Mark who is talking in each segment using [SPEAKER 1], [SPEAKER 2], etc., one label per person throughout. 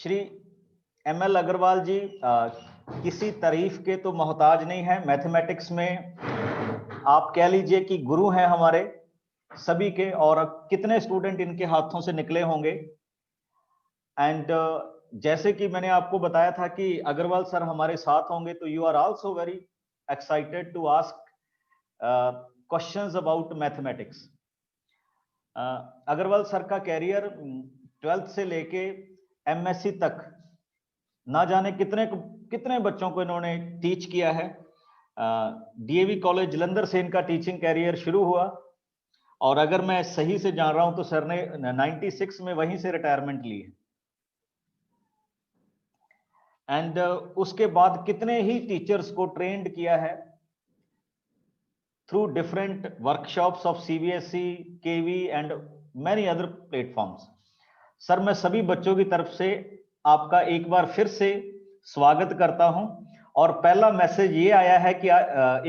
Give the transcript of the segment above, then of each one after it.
[SPEAKER 1] Shri ML Agarwal जी किसी तारीफ के तो मोहताज नहीं है। मैथमेटिक्स में आप कह लीजिए कि गुरु हैं हमारे सभी के, और कितने स्टूडेंट इनके हाथों से निकले होंगे। एंड जैसे कि मैंने आपको बताया था कि अग्रवाल सर हमारे साथ होंगे, तो you are also very excited to ask questions about mathematics. Agrawal sir का कैरियर 12th से लेके एमएससी तक ना जाने कितने कितने बच्चों को इन्होंने टीच किया है। डीएवी कॉलेज जलंधर से इनका टीचिंग कैरियर शुरू हुआ, और अगर मैं सही से जान रहा हूं तो सर ने 96 में वहीं से रिटायरमेंट ली है। एंड उसके बाद कितने ही टीचर्स को ट्रेंड किया है through different workshops of CBSE, KV and many other platforms. Sir मैं सभी बच्चों की तरफ से आपका एक बार फिर से स्वागत करता हूं। और पहला मैसेज ये आया है कि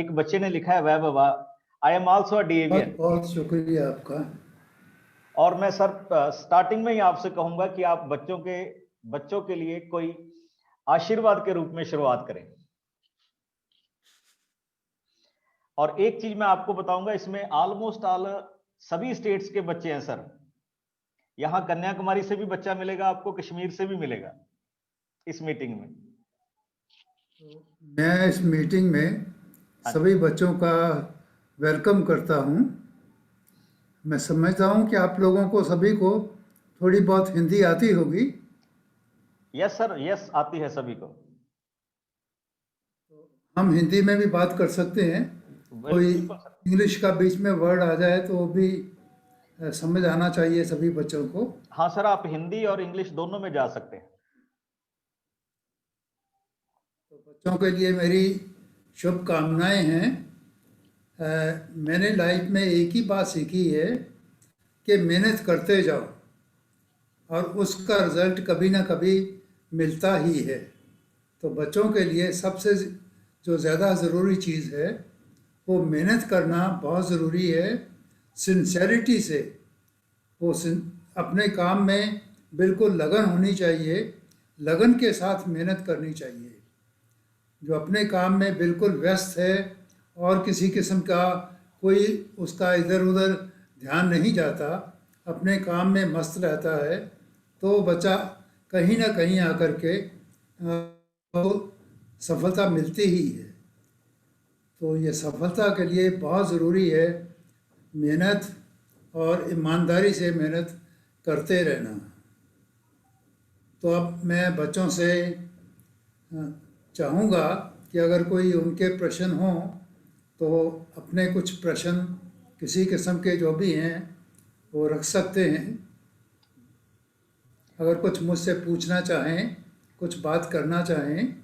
[SPEAKER 1] एक बच्चे ने लिखा है, वह आई एम आल्सो अ डीएवीएन।
[SPEAKER 2] बहुत शुक्रिया आपका।
[SPEAKER 1] और मैं सर स्टार्टिंग में ही आपसे कहूंगा कि आप बच्चों के लिए कोई आशीर्वाद के रूप में शुरुआत करें। और एक चीज मैं आपको बताऊंगा, इसमें ऑलमोस्ट सभी स्टेट्स के बच्चे हैं सर। यहां कन्याकुमारी से भी बच्चा मिलेगा आपको, कश्मीर से भी मिलेगा इस मीटिंग में।
[SPEAKER 2] मैं इस मीटिंग में सभी बच्चों का वेलकम करता हूं। मैं समझता हूं कि आप लोगों को सभी को थोड़ी बहुत हिंदी आती होगी।
[SPEAKER 1] यस सर, यस आती है सभी को।
[SPEAKER 2] हम हिंदी में भी बात कर सकते हैं। कोई इंग्लिश का बीच में वर्ड आ जाए तो वो भी समझ आना चाहिए सभी बच्चों को।
[SPEAKER 1] हाँ सर, आप हिंदी और इंग्लिश दोनों में जा सकते हैं।
[SPEAKER 2] तो बच्चों के लिए मेरी शुभकामनाएं हैं। मैंने लाइफ में एक ही बात सीखी है कि मेहनत करते जाओ और उसका रिजल्ट कभी ना कभी मिलता ही है। तो बच्चों के लिए सबसे जो ज़्यादा ज़रूरी चीज़ है वो मेहनत करना बहुत ज़रूरी है। सिंसेरिटी से वो अपने काम में बिल्कुल लगन होनी चाहिए, लगन के साथ मेहनत करनी चाहिए। जो अपने काम में बिल्कुल व्यस्त है और किसी किस्म का कोई उसका इधर उधर ध्यान नहीं जाता, अपने काम में मस्त रहता है, तो बच्चा कहीं ना कहीं आकर के सफलता मिलती ही है। तो ये सफलता के लिए बहुत ज़रूरी है मेहनत और ईमानदारी से मेहनत करते रहना। तो अब मैं बच्चों से चाहूँगा कि अगर कोई उनके प्रश्न हों तो अपने कुछ प्रश्न किसी किस्म के जो भी हैं वो रख सकते हैं। अगर कुछ मुझसे पूछना चाहें, कुछ बात करना चाहें।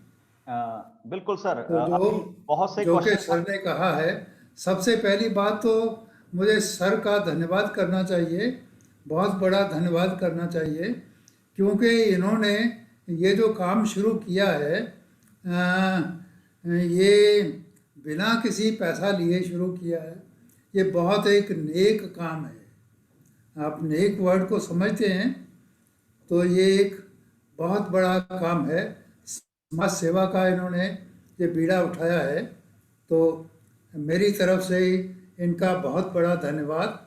[SPEAKER 1] बिल्कुल सर।
[SPEAKER 2] तो
[SPEAKER 1] बहुत से
[SPEAKER 2] जो कि
[SPEAKER 1] क्वेश्चन
[SPEAKER 2] सर ने कहा है, सबसे पहली बात तो मुझे सर का धन्यवाद करना चाहिए, बहुत बड़ा धन्यवाद करना चाहिए, क्योंकि इन्होंने ये जो काम शुरू किया है ये बिना किसी पैसा लिए शुरू किया है। ये बहुत एक नेक काम है। आप नेक वर्ड को समझते हैं तो ये एक बहुत बड़ा काम है। समाज सेवा का इन्होंने ये बीड़ा उठाया है, तो मेरी तरफ से इनका बहुत बड़ा धन्यवाद।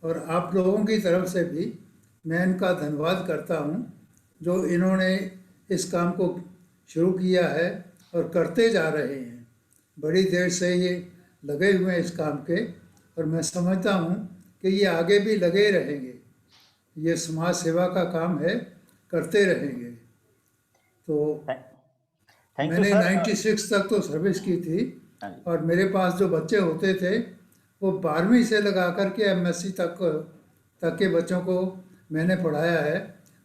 [SPEAKER 2] और आप लोगों की तरफ से भी मैं इनका धन्यवाद करता हूँ जो इन्होंने इस काम को शुरू किया है और करते जा रहे हैं। बड़ी देर से ये लगे हुए हैं इस काम के, और मैं समझता हूँ कि ये आगे भी लगे रहेंगे। ये समाज सेवा का काम है, करते रहेंगे। तो मैंने 96 तक तो सर्विस की थी, और मेरे पास जो बच्चे होते थे वो 12वीं से लगा कर के एमएससी तक के बच्चों को मैंने पढ़ाया है।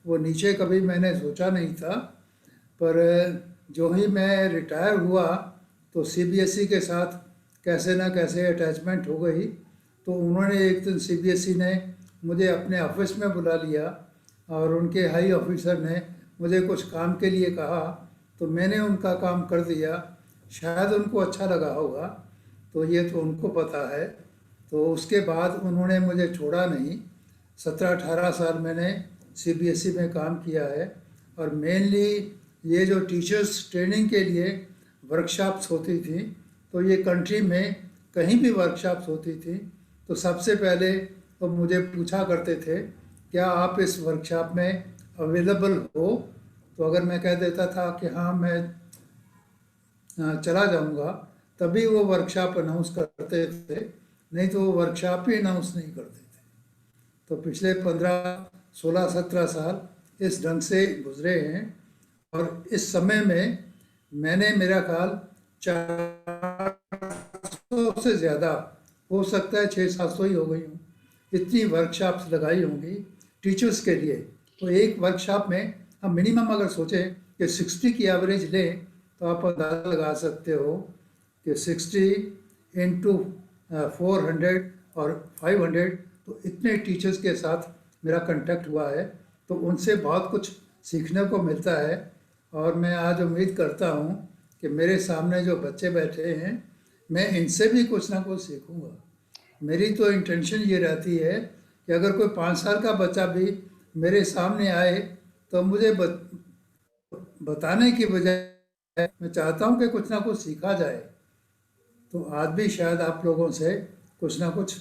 [SPEAKER 2] वो नीचे कभी मैंने सोचा नहीं था, पर जो ही मैं रिटायर हुआ तो सीबीएसई के साथ कैसे ना कैसे अटैचमेंट हो गई। तो उन्होंने एक दिन सीबीएसई ने मुझे अपने ऑफिस में बुला लिया और उनके हाई ऑफिसर ने मुझे कुछ काम के लिए कहा, तो मैंने उनका काम कर दिया। शायद उनको अच्छा लगा होगा, तो ये तो उनको पता है। तो उसके बाद उन्होंने मुझे छोड़ा नहीं। 17-18 साल मैंने सीबीएसई में काम किया है, और मेनली ये जो टीचर्स ट्रेनिंग के लिए वर्कशॉप्स होती थी, तो ये कंट्री में कहीं भी वर्कशॉप्स होती थी तो सबसे पहले तो मुझे पूछा करते थे क्या आप इस वर्कशॉप में अवेलेबल हो। तो अगर मैं कह देता था कि हाँ मैं चला जाऊंगा, तभी वो वर्कशॉप अनाउंस करते थे, नहीं तो वो वर्कशॉप ही अनाउंस नहीं करते थे। तो पिछले 15 16 17 साल इस ढंग से गुजरे हैं और इस समय में मैंने मेरा ख्याल 400 से ज़्यादा, हो सकता है 600 700 ही हो गई हूँ, इतनी वर्कशॉप्स लगाई होंगी टीचर्स के लिए। तो एक वर्कशॉप में हम मिनिमम अगर सोचें कि 60 की एवरेज लें तो आप अंदाज़ा लगा सकते हो कि 60 इंटू 400 और 500, तो इतने टीचर्स के साथ मेरा कांटेक्ट हुआ है, तो उनसे बहुत कुछ सीखने को मिलता है। और मैं आज उम्मीद करता हूँ कि मेरे सामने जो बच्चे बैठे हैं, मैं इनसे भी कुछ ना कुछ सीखूँगा। मेरी तो इंटेंशन ये रहती है कि अगर कोई 5 साल का बच्चा भी मेरे सामने आए तो मुझे बताने की बजाय मैं चाहता हूँ कि कुछ ना कुछ सीखा जाए। तो आज भी शायद आप लोगों से कुछ ना कुछ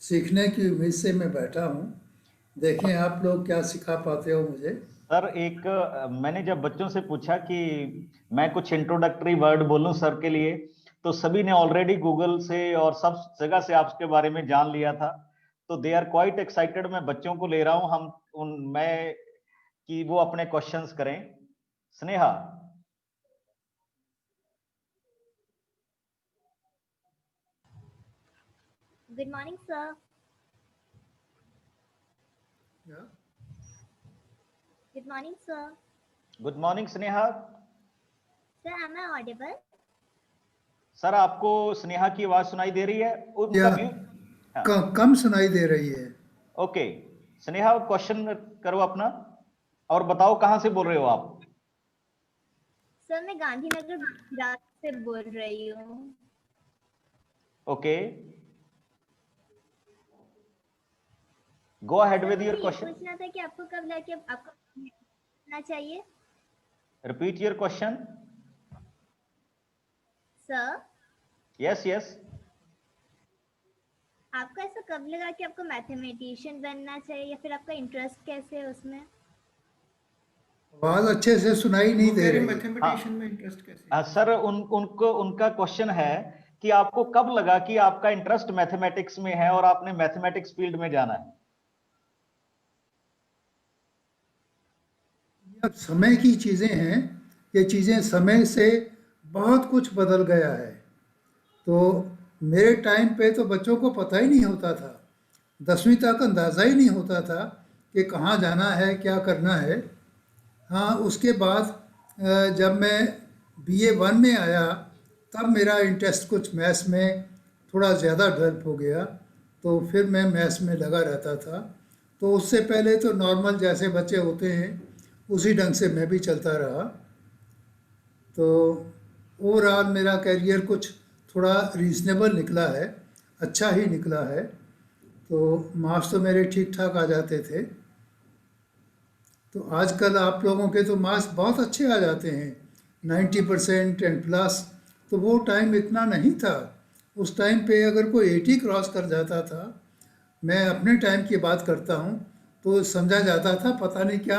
[SPEAKER 2] सीखने की उम्मीद से मैं बैठा हूँ। देखें आप लोग क्या सिखा पाते हो मुझे।
[SPEAKER 1] सर एक मैंने जब बच्चों से पूछा कि मैं कुछ इंट्रोडक्टरी वर्ड बोलूं सर के लिए, तो सभी ने ऑलरेडी गूगल से और सब जगह से आपके बारे में जान लिया था। तो दे आर क्वाइट एक्साइटेड। मैं बच्चों को ले रहा हूं हम उन मैं कि वो अपने क्वेश्चंस करें। Sneha.
[SPEAKER 3] Good morning, sir.
[SPEAKER 2] Yeah.
[SPEAKER 3] Good morning, sir.
[SPEAKER 1] Good morning Sneha.
[SPEAKER 3] Sir, am I audible?
[SPEAKER 1] Sir आपको स्नेहा की आवाज सुनाई दे रही है? उनका
[SPEAKER 2] या
[SPEAKER 1] म्यूट। हाँ,
[SPEAKER 2] कम सुनाई दे रही है।
[SPEAKER 1] ओके। स्नेहा क्वेश्चन करो अपना और बताओ कहां से बोल रहे हो आप?
[SPEAKER 3] सर मैं गांधीनगर गुजरात से बोल रही हूँ।
[SPEAKER 1] Okay, go ahead
[SPEAKER 3] sir
[SPEAKER 1] with
[SPEAKER 3] मुझे
[SPEAKER 1] योर
[SPEAKER 3] ये
[SPEAKER 1] क्वेश्चन।
[SPEAKER 3] पूछना था कि आपको कब लगा कि आपको करना चाहिए।
[SPEAKER 1] Repeat your question.
[SPEAKER 3] Sir
[SPEAKER 1] yes yes.
[SPEAKER 3] आपको ऐसा कब लगा कि आपको मैथमेटिशियन बनना चाहिए, या फिर आपका इंटरेस्ट कैसे है उसमें।
[SPEAKER 2] आवाज़ अच्छे से सुनाई नहीं दे रही।
[SPEAKER 4] मैथमेटिशियन में इंटरेस्ट कैसे?
[SPEAKER 1] सर उनका क्वेश्चन है कि आपको कब लगा कि आपका इंटरेस्ट मैथमेटिक्स में है और आपने मैथमेटिक्स फील्ड में जाना है?
[SPEAKER 2] अब समय की चीज़ें हैं, ये चीज़ें समय से बहुत कुछ बदल गया है। तो मेरे टाइम पे तो बच्चों को पता ही नहीं होता था, 10वीं तक अंदाज़ा ही नहीं होता था कि कहाँ जाना है, क्या करना है। हाँ, उसके बाद जब मैं BA 1 में आया तब मेरा इंटरेस्ट कुछ मैथ्स में थोड़ा ज़्यादा डेवलप हो गया, तो फिर मैं मैथ्स में लगा रहता था। तो उससे पहले तो नॉर्मल जैसे बच्चे होते हैं उसी ढंग से मैं भी चलता रहा। तो ओवरऑल मेरा करियर कुछ थोड़ा रीजनेबल निकला है, अच्छा ही निकला है। तो मार्क्स तो मेरे ठीक ठाक आ जाते थे। तो आजकल आप लोगों के तो मार्क्स बहुत अच्छे आ जाते हैं, 90% एंड प्लस। तो वो टाइम इतना नहीं था। उस टाइम पे अगर कोई 80 क्रॉस कर जाता था, मैं अपने टाइम की बात करता हूँ, तो समझा जाता था पता नहीं क्या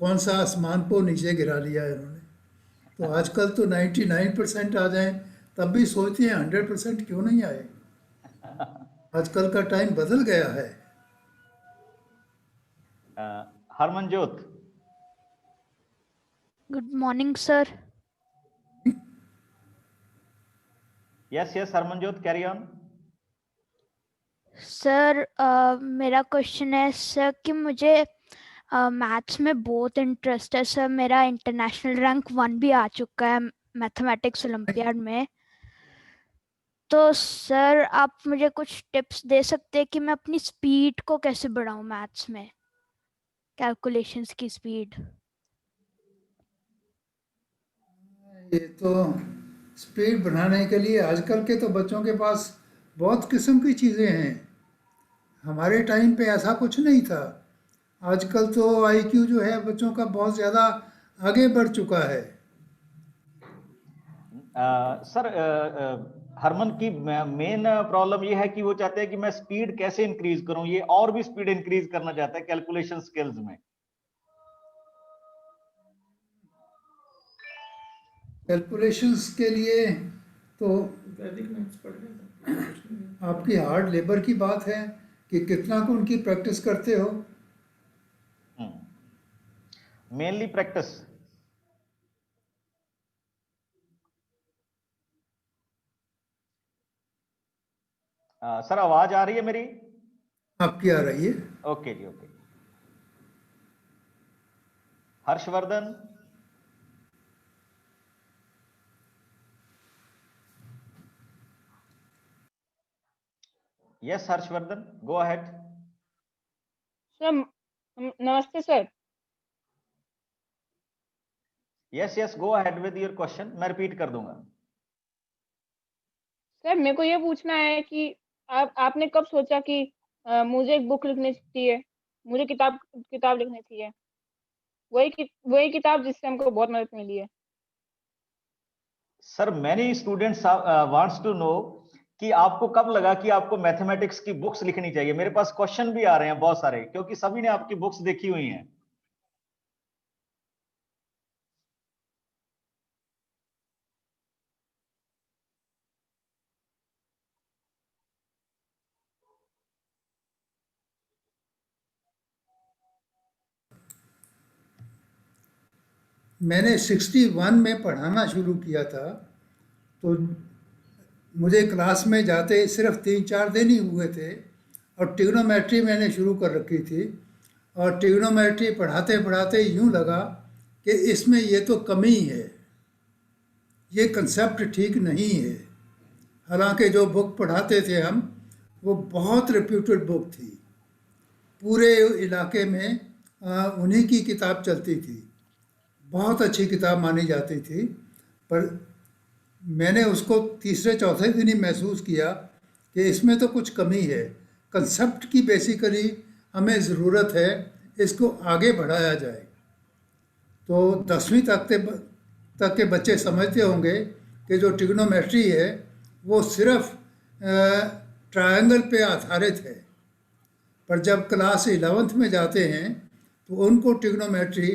[SPEAKER 2] कौन सा आसमान को नीचे गिरा लिया है इन्होंने। तो आजकल तो 99% आ जाएं तब भी सोचते हैं 100% क्यों नहीं आए। आजकल का टाइम बदल गया है।
[SPEAKER 1] Harmanjot.
[SPEAKER 5] Good morning sir.
[SPEAKER 1] Yes yes Harmanjot, carry on.
[SPEAKER 5] Sir मेरा क्वेश्चन है सर कि मुझे मैथ्स में बहुत इंटरेस्ट है सर। मेरा इंटरनेशनल रैंक 1 भी आ चुका है मैथमेटिक्स ओलंपियाड में। तो सर आप मुझे कुछ टिप्स दे सकते हैं कि मैं अपनी स्पीड को कैसे बढ़ाऊं मैथ्स में, कैलकुलेशंस की स्पीड।
[SPEAKER 2] ये तो स्पीड बढ़ाने के लिए आजकल के तो बच्चों के पास बहुत किस्म की चीज़ें हैं। हमारे टाइम पे ऐसा कुछ नहीं था। आजकल तो IQ जो है बच्चों का बहुत ज़्यादा आगे बढ़ चुका है।
[SPEAKER 1] सर हरमन की मेन प्रॉब्लम ये है कि वो चाहते हैं कि मैं स्पीड कैसे इंक्रीज करूं, ये और भी स्पीड इंक्रीज करना चाहता है कैलकुलेशन स्किल्स में।
[SPEAKER 2] कैलकुलेशंस के लिए तो
[SPEAKER 4] वैदिक मैथ्स पढ़ रहे
[SPEAKER 2] आपकी हार्ड लेबर की बात है कि कितना को उनकी प्रैक्टिस करते हो।
[SPEAKER 1] Mainly practice. सर आवाज आ रही है मेरी?
[SPEAKER 2] आपकी आ रही है।
[SPEAKER 1] ओके जी, okay. Harshvardhan. Yes Harshvardhan, go ahead.
[SPEAKER 6] Sir नमस्ते sir.
[SPEAKER 1] Yes yes, go ahead with your question, मैं रिपीट कर दूंगा।
[SPEAKER 6] सर मेरे को ये पूछना है कि आपने कब सोचा कि मुझे एक बुक लिखनी चाहिए, मुझे किताब लिखनी चाहिए, वही किताब जिससे हमको बहुत मदद मिली है।
[SPEAKER 1] Sir many students wants to know कि आपको कब लगा कि आपको मैथमेटिक्स की बुक्स लिखनी चाहिए। मेरे पास क्वेश्चन भी आ रहे हैं बहुत सारे, क्योंकि सभी ने आपकी बुक्स देखी हुई हैं।
[SPEAKER 2] मैंने 61 में पढ़ाना शुरू किया था, तो मुझे क्लास में जाते सिर्फ 3-4 दिन ही हुए थे और ट्रिग्नोमेट्री मैंने शुरू कर रखी थी। और ट्रिग्नोमेट्री पढ़ाते पढ़ाते यूँ लगा कि इसमें ये तो कमी है, ये कंसेप्ट ठीक नहीं है। हालांकि जो बुक पढ़ाते थे हम, वो बहुत रिप्यूटेड बुक थी, पूरे इलाके में उन्हीं की किताब चलती थी, बहुत अच्छी किताब मानी जाती थी। पर मैंने उसको तीसरे चौथे दिन ही महसूस किया कि इसमें तो कुछ कमी है, कंसेप्ट की बेसिकली हमें ज़रूरत है, इसको आगे बढ़ाया जाए। तो 10वीं तक के बच्चे समझते होंगे कि जो ट्रिग्नोमेट्री है वो सिर्फ ट्रायंगल पे आधारित है, पर जब क्लास 11th में जाते हैं तो उनको ट्रिग्नोमेट्री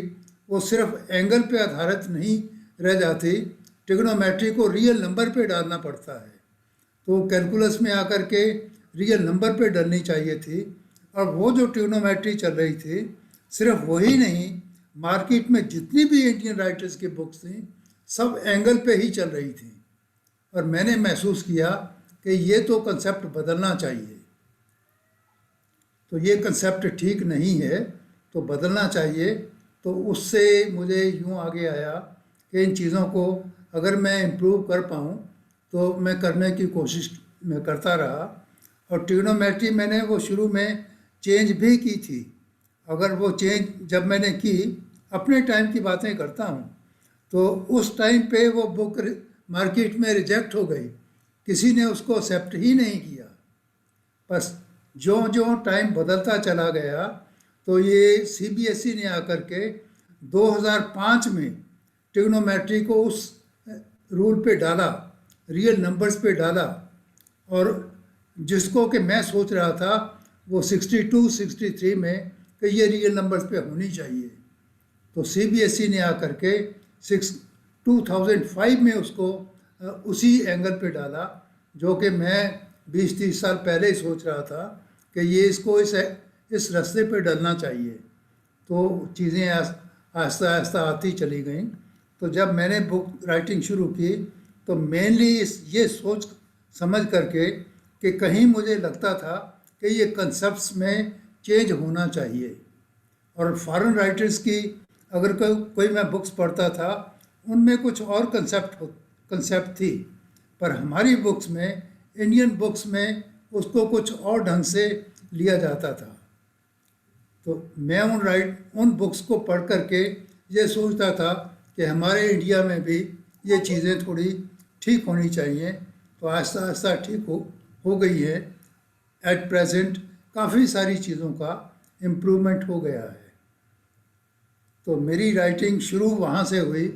[SPEAKER 2] वो सिर्फ एंगल पे आधारित नहीं रह जाती, ट्रिग्नोमेट्री को रियल नंबर पे डालना पड़ता है। तो कैलकुलस में आकर के रियल नंबर पे डालनी चाहिए थी। और वो जो ट्रिग्नोमेट्री चल रही थी, सिर्फ वही नहीं, मार्केट में जितनी भी इंडियन राइटर्स की बुक्स थी सब एंगल पे ही चल रही थी। और मैंने महसूस किया कि ये तो कंसेप्ट बदलना चाहिए, तो ये कंसेप्ट ठीक नहीं है, तो बदलना चाहिए। तो उससे मुझे यूँ आगे आया कि इन चीज़ों को अगर मैं इम्प्रूव कर पाऊँ तो मैं करने की कोशिश मैं करता रहा। और ट्रिग्नोमेट्री मैंने वो शुरू में चेंज भी की थी। अगर वो चेंज जब मैंने की, अपने टाइम की बातें करता हूँ, तो उस टाइम पे वो बुक मार्केट में रिजेक्ट हो गई, किसी ने उसको एक्सेप्ट ही नहीं किया। बस जो जो टाइम बदलता चला गया, तो ये सीबीएसई ने आकर के 2005 में ट्रिग्नोमेट्री को उस रूल पे डाला, रियल नंबर्स पे डाला। और जिसको कि मैं सोच रहा था वो 62-63 में कि ये रियल नंबर्स पे होनी चाहिए, तो सीबीएसई ने आकर के 2005 में उसको उसी एंगल पे डाला, जो कि मैं 20-30 साल पहले ही सोच रहा था कि ये इसको इस रास्ते पे डलना चाहिए। तो चीज़ें आहिस्ता आहिस्ता आती चली गई। तो जब मैंने बुक राइटिंग शुरू की तो मेनली ये सोच समझ करके कि कहीं मुझे लगता था कि ये कंसेप्ट्स में चेंज होना चाहिए। और फॉरेन राइटर्स की अगर कोई मैं बुक्स पढ़ता था, उनमें कुछ और कंसेप्ट थी, पर हमारी बुक्स में, इंडियन बुक्स में, उसको कुछ और ढंग से लिया जाता था। तो मैं उन बुक्स को पढ़ करके ये सोचता था कि हमारे इंडिया में भी ये चीज़ें थोड़ी ठीक होनी चाहिए। तो आहिस्ता आहिस्ता ठीक हो गई है। एट प्रेजेंट काफ़ी सारी चीज़ों का इम्प्रूवमेंट हो गया है। तो मेरी राइटिंग शुरू वहाँ से हुई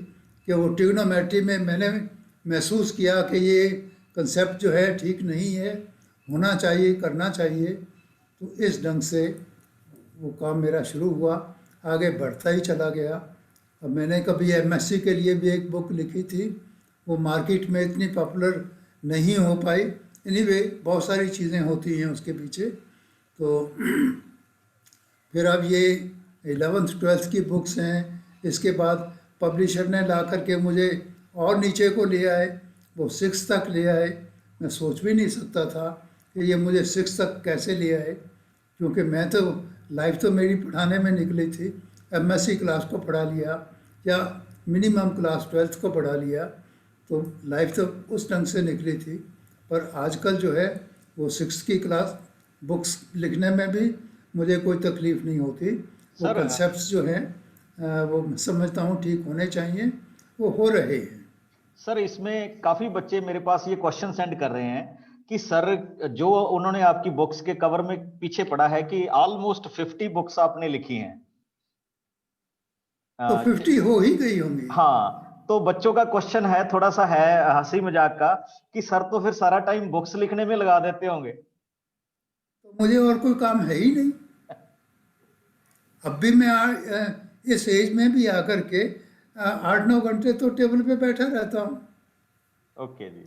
[SPEAKER 2] कि वो ट्रिग्नोमेट्री में मैंने महसूस किया कि ये कंसेप्ट जो है ठीक नहीं है, होना चाहिए, करना चाहिए। तो इस ढंग से वो काम मेरा शुरू हुआ, आगे बढ़ता ही चला गया। अब मैंने कभी एमएससी के लिए भी एक बुक लिखी थी, वो मार्केट में इतनी पॉपुलर नहीं हो पाई। एनीवे बहुत सारी चीज़ें होती हैं उसके पीछे। तो फिर अब ये 11th-12th की बुक्स हैं। इसके बाद पब्लिशर ने ला करके मुझे और नीचे को ले आए, वो 6 तक ले आए। मैं सोच भी नहीं सकता था कि ये मुझे 6 तक कैसे ले आए, क्योंकि मैं तो लाइफ तो मेरी पढ़ाने में निकली थी। एमएससी क्लास को पढ़ा लिया या मिनिमम क्लास 12th को पढ़ा लिया, तो लाइफ तो उस ढंग से निकली थी। पर आजकल जो है वो 6th की क्लास बुक्स लिखने में भी मुझे कोई तकलीफ़ नहीं होती। वो
[SPEAKER 1] सर,
[SPEAKER 2] कंसेप्ट्स जो हैं वो मैं समझता हूँ ठीक होने चाहिए, वो हो रहे हैं।
[SPEAKER 1] सर इसमें काफी बच्चे मेरे पास ये क्वेश्चन सेंड कर रहे हैं कि सर जो उन्होंने आपकी बुक्स के कवर में पीछे पढ़ा है कि ऑलमोस्ट 50 बुक्स आपने लिखी हैं।
[SPEAKER 2] तो 50 हो ही गई होंगी।
[SPEAKER 1] हाँ, तो बच्चों का क्वेश्चन है, थोड़ा सा है हंसी मजाक का, कि सर तो फिर सारा टाइम बुक्स लिखने में लगा देते होंगे।
[SPEAKER 2] तो मुझे और कोई काम है ही नहीं। अब भी मैं इस एज में भी आकर के 8-9 घंटे तो टेबल पे बैठा रहता हूँ।
[SPEAKER 1] ओके जी,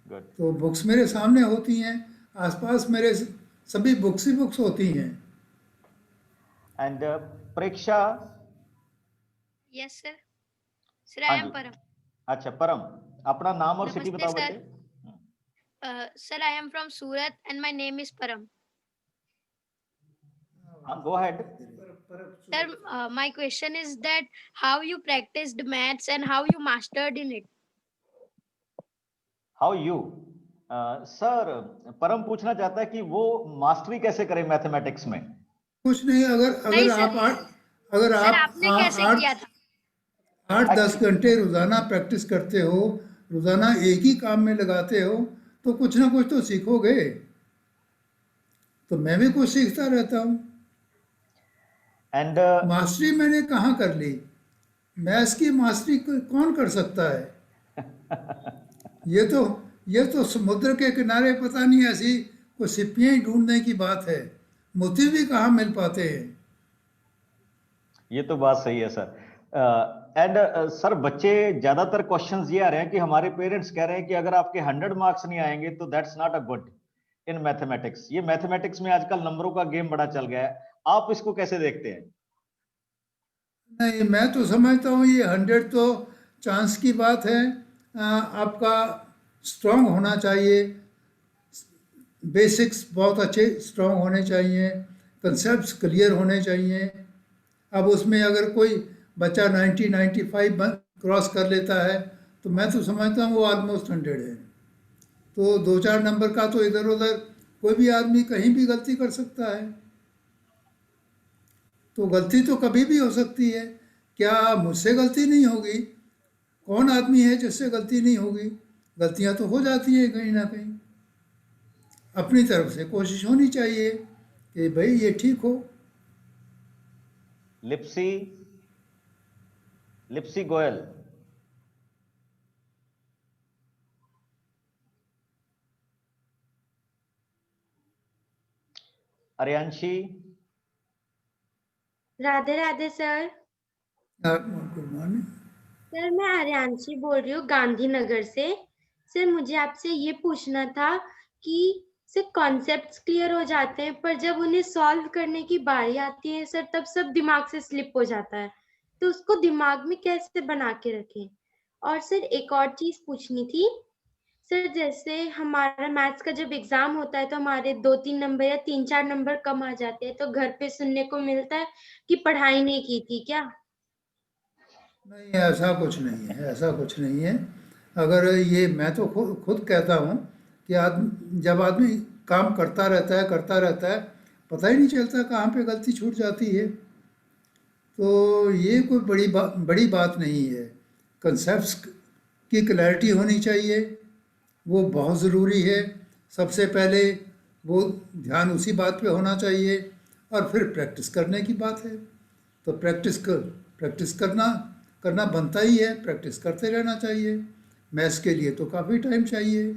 [SPEAKER 1] गुड।
[SPEAKER 2] तो बुक्स मेरे सामने होती हैं, आसपास मेरे सभी बुक्स ही बुक्स होती हैं।
[SPEAKER 1] And Preksha.
[SPEAKER 7] Yes sir. Sir
[SPEAKER 1] हाँ
[SPEAKER 7] आई एम
[SPEAKER 1] जी।
[SPEAKER 7] परम।
[SPEAKER 1] अच्छा परम, अपना नाम और सिटी
[SPEAKER 7] नमस्ते
[SPEAKER 1] बताओ
[SPEAKER 7] सर।
[SPEAKER 1] बच्चे।
[SPEAKER 7] Sir I am from Surat and my name is परम।
[SPEAKER 1] हाँ, go ahead.
[SPEAKER 7] Sir, my question is that how you practiced maths and how you mastered in it.
[SPEAKER 1] How you. Sir परम पूछना चाहता है कि वो मास्टरी कैसे करें मैथमेटिक्स में।
[SPEAKER 2] कुछ नहीं,
[SPEAKER 7] नहीं सर,
[SPEAKER 2] अगर
[SPEAKER 7] सर
[SPEAKER 2] आप
[SPEAKER 7] आपने कैसे किया था?
[SPEAKER 2] 8-10 घंटे रोज़ाना प्रैक्टिस करते हो, रोज़ाना एक ही काम में लगाते हो, तो कुछ ना कुछ तो सीखोगे। तो मैं भी कुछ सीखता रहता हूँ।
[SPEAKER 1] एंड
[SPEAKER 2] मास्टरी मैंने कहाँ कर ली? मैथ्स की मास्टरी कौन कर सकता है? ये तो समुद्र के किनारे पता नहीं ऐसी कोई सिप्पियाँ ही ढूंढने की बात है। मोती भी कहाँ मिल पाते हैं।
[SPEAKER 1] ये तो बात सही है सर। एंड सर बच्चे ज्यादातर क्वेश्चंस ये आ रहे हैं कि हमारे पेरेंट्स कह रहे हैं कि अगर आपके 100 मार्क्स नहीं आएंगे तो that's not a good in mathematics. ये मैथमेटिक्स में आजकल नंबरों का गेम बड़ा चल गया है, आप इसको कैसे देखते हैं?
[SPEAKER 2] नहीं, मैं तो समझता हूँ ये 100 तो चांस की बात है। आपका स्ट्रांग होना चाहिए, बेसिक्स बहुत अच्छे स्ट्रांग होने चाहिए, कंसेप्ट्स क्लियर होने चाहिए। अब उसमें अगर कोई बच्चा 90-95 क्रॉस कर लेता है तो मैं तो समझता हूँ वो ऑलमोस्ट 100 है। तो 2-4 नंबर का तो इधर उधर कोई भी आदमी कहीं भी गलती कर सकता है। तो गलती तो कभी भी हो सकती है। क्या मुझसे गलती नहीं होगी? कौन आदमी है जिससे गलती नहीं होगी? गलतियां तो हो जाती हैं कहीं ना कहीं। अपनी तरफ से कोशिश होनी चाहिए कि भाई ये ठीक हो।
[SPEAKER 1] Lipsi Goyal. Aaryanshi.
[SPEAKER 8] Radhe Radhe sir.
[SPEAKER 2] Good morning.
[SPEAKER 8] Sir मैं आर्यांशी बोल रही हूँ गांधीनगर से। सर मुझे आपसे ये पूछना था कि सर कॉन्सेप्ट्स क्लियर हो जाते हैं पर जब उन्हें सॉल्व करने की बारी आती है सर तब सब दिमाग से स्लिप हो जाता है, तो उसको दिमाग में कैसे बना के रखें? और सर एक और चीज पूछनी थी सर, जैसे हमारा मैथ्स का जब एग्जाम होता है तो हमारे 2-3 नंबर या 3-4 नंबर कम आ जाते हैं, तो घर पे सुनने को मिलता है कि पढ़ाई नहीं की थी क्या?
[SPEAKER 2] नहीं, ऐसा कुछ नहीं है, ऐसा कुछ नहीं है। अगर ये मैं तो खुद कहता हूँ कि जब आदमी काम करता रहता है पता ही नहीं चलता कहाँ पे गलती छूट जाती है। तो ये कोई बड़ी बात नहीं है। कंसेप्ट्स की क्लैरिटी होनी चाहिए, वो बहुत ज़रूरी है। सबसे पहले वो ध्यान उसी बात पे होना चाहिए और फिर प्रैक्टिस करने की बात है। तो प्रैक्टिस करना बनता ही है, प्रैक्टिस करते रहना चाहिए। मैथ्स के लिए तो काफ़ी टाइम चाहिए।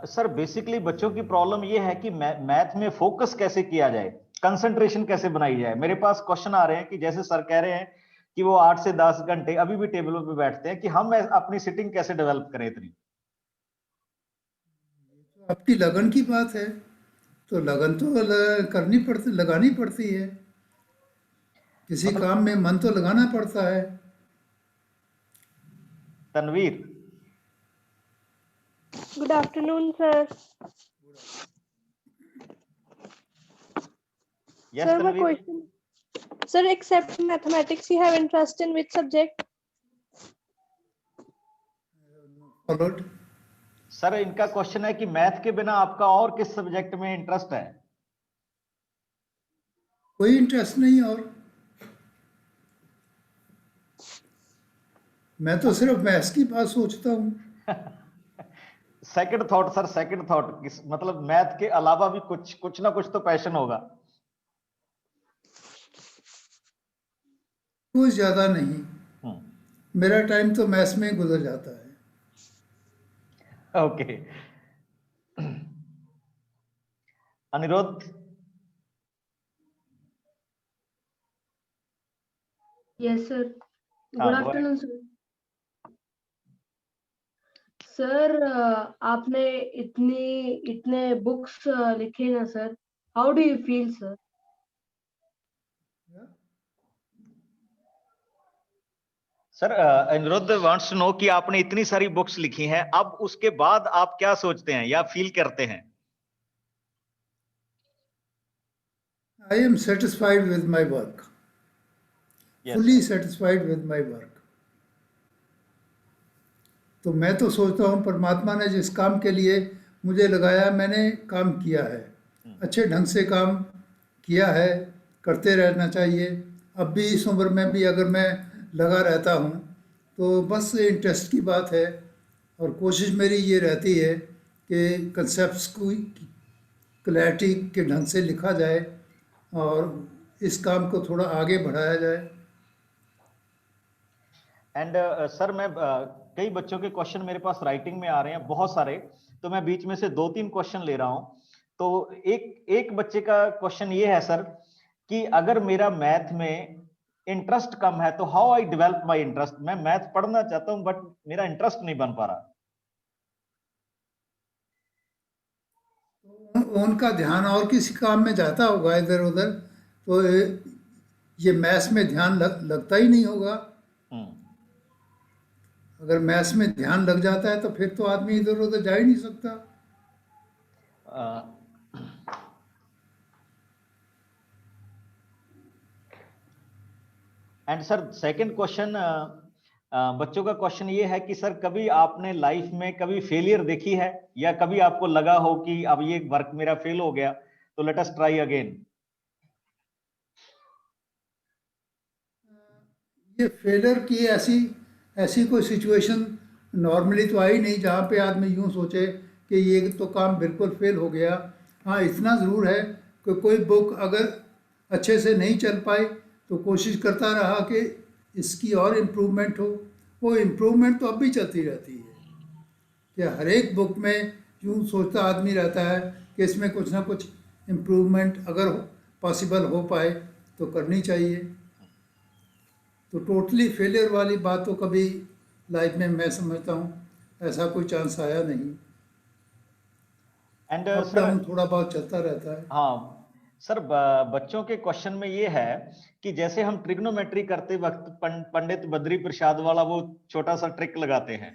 [SPEAKER 1] सर बेसिकली बच्चों की प्रॉब्लम ये है कि मैथ में फोकस कैसे किया जाए, कंसंट्रेशन कैसे बनाई जाए। मेरे पास क्वेश्चन आ रहे हैं कि जैसे सर कह रहे हैं कि वो 8 से 10 घंटे अभी भी टेबलों पे बैठते हैं, कि हम अपनी सिटिंग कैसे डेवलप करें इतनी।
[SPEAKER 2] आपकी लगन की बात है, तो लगन तो लगानी पड़ती है। किसी
[SPEAKER 1] मतलब
[SPEAKER 2] काम में मन तो लगाना पड़ता है।
[SPEAKER 1] Tanveer,
[SPEAKER 6] Good afternoon, sir.
[SPEAKER 1] Yes
[SPEAKER 6] Sir, my
[SPEAKER 1] Tanveer.
[SPEAKER 6] question. Sir, except mathematics, you have interest in which subject?
[SPEAKER 2] Followed.
[SPEAKER 1] Sir इनका क्वेश्चन है कि मैथ के बिना आपका और किस सब्जेक्ट में इंटरेस्ट है।
[SPEAKER 2] कोई इंटरेस्ट नहीं, और मैं तो सिर्फ मैथ्स की बात सोचता हूँ।
[SPEAKER 1] Second thought sir, second thought, मतलब मैथ के अलावा भी कुछ ना कुछ तो पैशन होगा।
[SPEAKER 2] कुछ ज़्यादा नहीं, मेरा टाइम तो मैथ्स में ही गुजर जाता है।
[SPEAKER 1] ओके। अनिरुद्ध।
[SPEAKER 9] यस सर,
[SPEAKER 1] हाँ,
[SPEAKER 9] good
[SPEAKER 1] go ahead.
[SPEAKER 9] Afternoon sir. Sir आपने इतने बुक्स लिखे ना sir, how do you feel sir?
[SPEAKER 1] Sir Anirudh wants to know कि आपने इतनी सारी बुक्स लिखी हैं, अब उसके बाद आप क्या सोचते हैं या फील करते हैं?
[SPEAKER 2] I am satisfied with my work, fully satisfied with my work. तो मैं तो सोचता हूँ परमात्मा ने जिस काम के लिए मुझे लगाया, मैंने काम किया है, अच्छे ढंग से काम किया है, करते रहना चाहिए। अब भी इस उम्र में भी अगर मैं लगा रहता हूँ तो बस इंटरेस्ट की बात है, और कोशिश मेरी ये रहती है कि कंसेप्ट्स को क्लैरिटी के ढंग से लिखा जाए और इस काम को थोड़ा आगे बढ़ाया जाए।
[SPEAKER 1] एंड सर मैं कई बच्चों के क्वेश्चन मेरे पास राइटिंग में आ रहे हैं बहुत सारे, तो मैं बीच में से 2-3 क्वेश्चन ले रहा हूं। तो एक बच्चे का क्वेश्चन ये है सर कि अगर मेरा मैथ में इंटरेस्ट कम है तो how I develop my interest. मैं मैथ पढ़ना चाहता हूं बट मेरा इंटरेस्ट नहीं बन पा रहा।
[SPEAKER 2] उनका ध्यान और किसी काम में जाता होगा इधर उधर, तो ये मैथ्स में ध्यान लगता ही नहीं होगा। अगर मैथ्स में ध्यान लग जाता है तो फिर तो आदमी इधर उधर जा ही नहीं सकता।
[SPEAKER 1] एंड सर सेकंड क्वेश्चन, बच्चों का क्वेश्चन ये है कि सर कभी आपने लाइफ में कभी फेलियर देखी है, या कभी आपको लगा हो कि अब ये वर्क मेरा फेल हो गया तो लेट अस ट्राई अगेन।
[SPEAKER 2] ये फेलियर की ऐसी कोई सिचुएशन नॉर्मली तो आई नहीं जहाँ पे आदमी यूँ सोचे कि ये तो काम बिल्कुल फेल हो गया। हाँ, इतना ज़रूर है कि कोई बुक अगर अच्छे से नहीं चल पाई तो कोशिश करता रहा कि इसकी और इम्प्रूवमेंट हो। वो इम्प्रूवमेंट तो अब भी चलती रहती है कि हर एक बुक में यूँ सोचता आदमी रहता है कि इसमें कुछ ना कुछ इम्प्रूवमेंट अगर पॉसिबल हो पाए तो करनी चाहिए। तो टोटली फेलियर वाली बात तो कभी लाइफ में मैं समझता हूँ ऐसा कोई चांस आया नहीं।
[SPEAKER 1] एंड
[SPEAKER 2] अप
[SPEAKER 1] सर
[SPEAKER 2] डाउन थोड़ा बहुत चलता रहता है।
[SPEAKER 1] हाँ सर, बच्चों के क्वेश्चन में ये है कि जैसे हम ट्रिग्नोमेट्री करते वक्त पंडित बद्री प्रसाद वाला वो छोटा सा ट्रिक लगाते हैं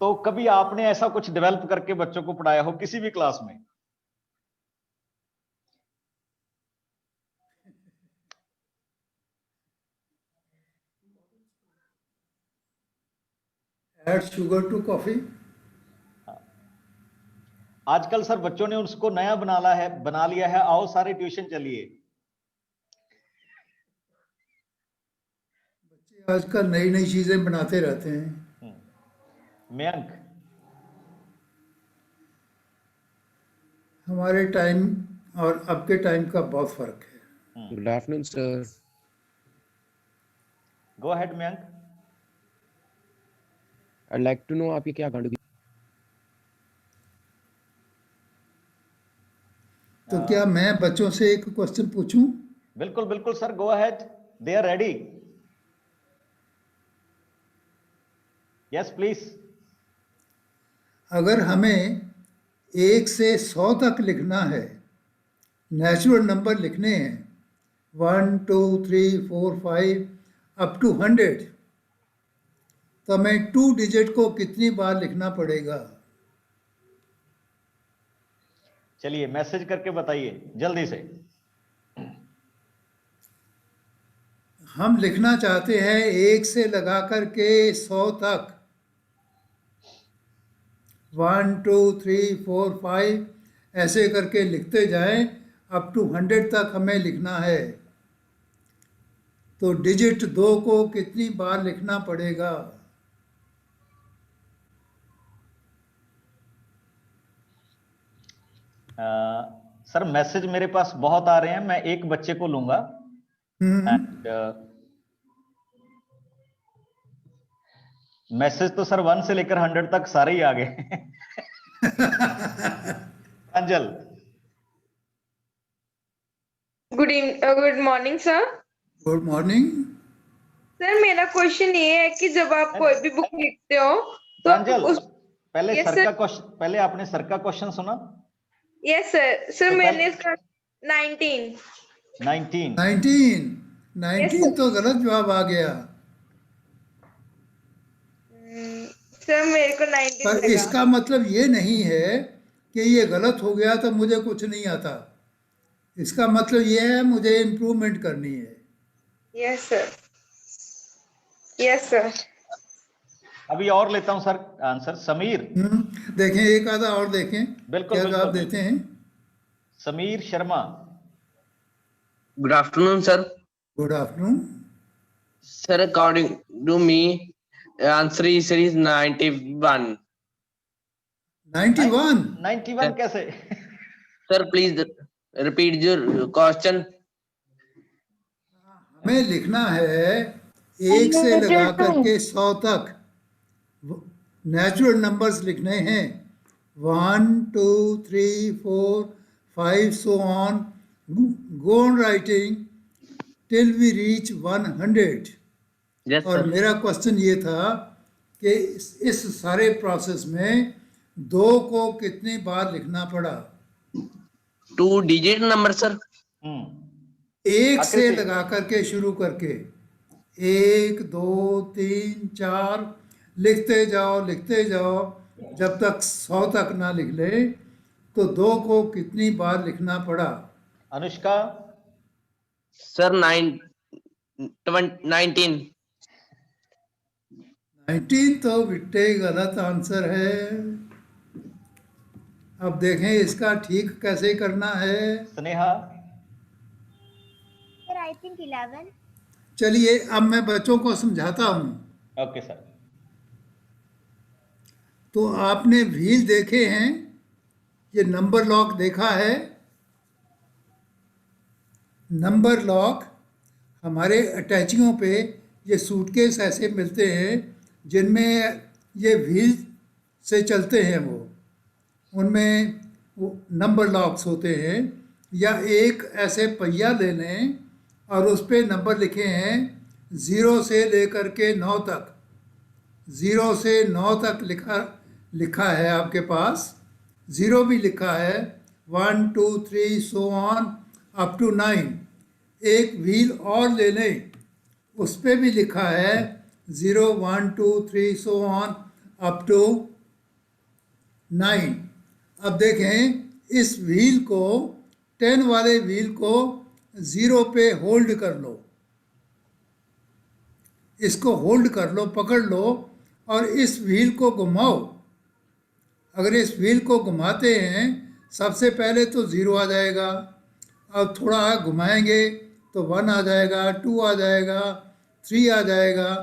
[SPEAKER 1] तो कभी आपने ऐसा कुछ डेवलप करके बच्चों को पढ़ाया हो किसी भी क्लास में?
[SPEAKER 2] Add sugar to coffee.
[SPEAKER 1] आजकल सर बच्चों ने उसको नया बना लिया है, आओ सारे ट्यूशन चलिए।
[SPEAKER 2] बच्चे आजकल नई नई चीज़ें बनाते रहते हैं।
[SPEAKER 1] मयंक,
[SPEAKER 2] हमारे टाइम और अब के टाइम का बहुत फ़र्क है।
[SPEAKER 10] Good afternoon, sir.
[SPEAKER 1] Go ahead, Mayank.
[SPEAKER 10] I'd like to know आपकी क्या गांड
[SPEAKER 2] तो क्या मैं बच्चों से एक क्वेश्चन पूछूं?
[SPEAKER 1] बिल्कुल बिल्कुल sir, go ahead, they are ready. Yes please.
[SPEAKER 2] अगर हमें 1 से 100 तक लिखना है, नेचुरल नंबर लिखने हैं, 1 2 3 4 5 अप टू 100, तो हमें 2 डिजिट को कितनी बार लिखना पड़ेगा?
[SPEAKER 1] चलिए मैसेज करके बताइए जल्दी से.
[SPEAKER 2] हम लिखना चाहते हैं 1 से लगा करके 100 तक, 1 2 3 4 5 ऐसे करके लिखते जाएं, अप टू 100 तक हमें लिखना है. तो डिजिट 2 को कितनी बार लिखना पड़ेगा?
[SPEAKER 1] सर मैसेज मेरे पास बहुत आ रहे हैं, मैं एक बच्चे को लूंगा. मैसेज तो सर 1 से लेकर 100 तक सारे ही आ गए. Anjal.
[SPEAKER 11] Good morning sir.
[SPEAKER 2] Good morning.
[SPEAKER 11] Sir मेरा क्वेश्चन ये है कि जब आप कोई भी बुक लिखते हो तो
[SPEAKER 1] अंजल, पहले
[SPEAKER 11] Yes,
[SPEAKER 1] सर
[SPEAKER 11] sir.
[SPEAKER 1] का क्वेश्चन, पहले आपने सर का क्वेश्चन सुना.
[SPEAKER 11] Yes sir. सर
[SPEAKER 1] तो
[SPEAKER 11] मैंने इसका 19.
[SPEAKER 2] 19 तो गलत जवाब आ गया.
[SPEAKER 11] सर मेरे को 19
[SPEAKER 2] पर
[SPEAKER 11] लगा.
[SPEAKER 2] इसका मतलब ये नहीं है कि ये गलत हो गया तो मुझे कुछ नहीं आता. इसका मतलब ये है मुझे इम्प्रूवमेंट करनी है.
[SPEAKER 11] Yes sir. Yes sir.
[SPEAKER 1] अभी और लेता हूं सर आंसर. समीर.
[SPEAKER 2] देखें, एक आधा और देखें.
[SPEAKER 1] बिल्कुल
[SPEAKER 2] क्या जवाब देते हैं?
[SPEAKER 1] Sameer Sharma.
[SPEAKER 12] Good afternoon, sir.
[SPEAKER 2] Good afternoon.
[SPEAKER 12] Sir, according to me, the answer is 91.
[SPEAKER 2] 91?
[SPEAKER 1] 91 कैसे?
[SPEAKER 12] Sir, please repeat your question.
[SPEAKER 2] हमें लिखना है 1 से लगा करके 100 तक नेचुरल नंबर्स लिखने हैं. 1 2 3 4 5 so on. Go on writing till we reach 100.
[SPEAKER 12] Yes,
[SPEAKER 2] और
[SPEAKER 12] sir.
[SPEAKER 2] मेरा क्वेश्चन ये था कि इस सारे प्रोसेस में 2 को कितनी बार लिखना पड़ा?
[SPEAKER 12] 2 digit number, sir.
[SPEAKER 2] 1 से लगा करके शुरू करके 1 2 3 4 लिखते जाओ जब तक 100 तक ना लिख ले. तो 2 को कितनी बार लिखना पड़ा?
[SPEAKER 1] अनुष्का.
[SPEAKER 12] Sir, 19.
[SPEAKER 2] 19 तो बिट्टे गलत आंसर है. अब देखें इसका ठीक कैसे करना है.
[SPEAKER 1] स्नेहा.
[SPEAKER 3] Sir I think 11.
[SPEAKER 2] चलिए अब मैं बच्चों को समझाता हूँ.
[SPEAKER 1] Okay sir.
[SPEAKER 2] तो आपने व्हील देखे हैं, ये नंबर लॉक देखा है. नंबर लॉक हमारे अटैचियों पे ये सूटकेस ऐसे मिलते हैं जिनमें ये व्हील से चलते हैं. उनमें वो नंबर लॉक्स होते हैं. या एक ऐसे पहिया ले लें और उस पे नंबर लिखे हैं 0 से लेकर के 9 तक. 0 से 9 तक लिखा है आपके पास. 0 भी लिखा है, 1 2 3 so on अप टू 9. एक व्हील और ले लें, उस पे भी लिखा है 0 1 2 3 so on अप टू 9. अब देखें इस व्हील को, 10 वाले व्हील को 0 पे होल्ड कर लो. इसको होल्ड कर लो, पकड़ लो और इस व्हील को घुमाओ. अगर इस व्हील को घुमाते हैं, सबसे पहले तो 0 आ जाएगा. अब थोड़ा घुमाएंगे तो 1 आ जाएगा, 2 आ जाएगा, 3 आ जाएगा.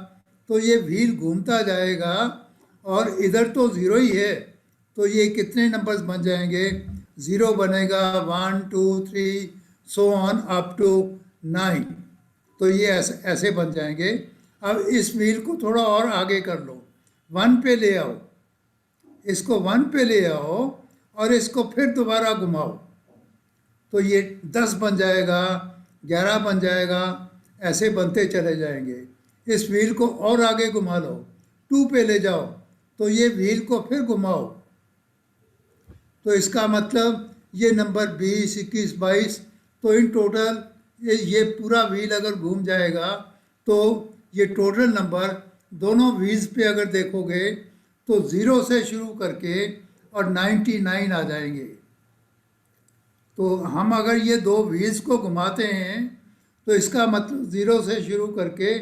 [SPEAKER 2] तो ये व्हील घूमता जाएगा और इधर तो 0 ही है. तो ये कितने नंबर्स बन जाएंगे? 0 बनेगा, 1 2 3 so on अप टू 9। तो ये ऐसे बन जाएंगे। अब इस व्हील को थोड़ा और आगे कर लो, 1 पे ले आओ, इसको 1 पे ले आओ और इसको फिर दोबारा घुमाओ, तो ये 10 बन जाएगा, 11 बन जाएगा, ऐसे बनते चले जाएंगे। इस व्हील को और आगे घुमा लो, 2 पे ले जाओ, तो ये व्हील को फिर घुमाओ, तो इसका मतलब ये नंबर 20, 21, 22, तो इन टोटल ये पूरा व्हील अगर घूम जाएगा तो ये टोटल नंबर दोनों व्हील्स पे अगर देखोगे तो 0 से शुरू करके और 99 आ जाएंगे। तो हम अगर ये दो व्हील्स को घुमाते हैं तो इसका मतलब 0 से शुरू करके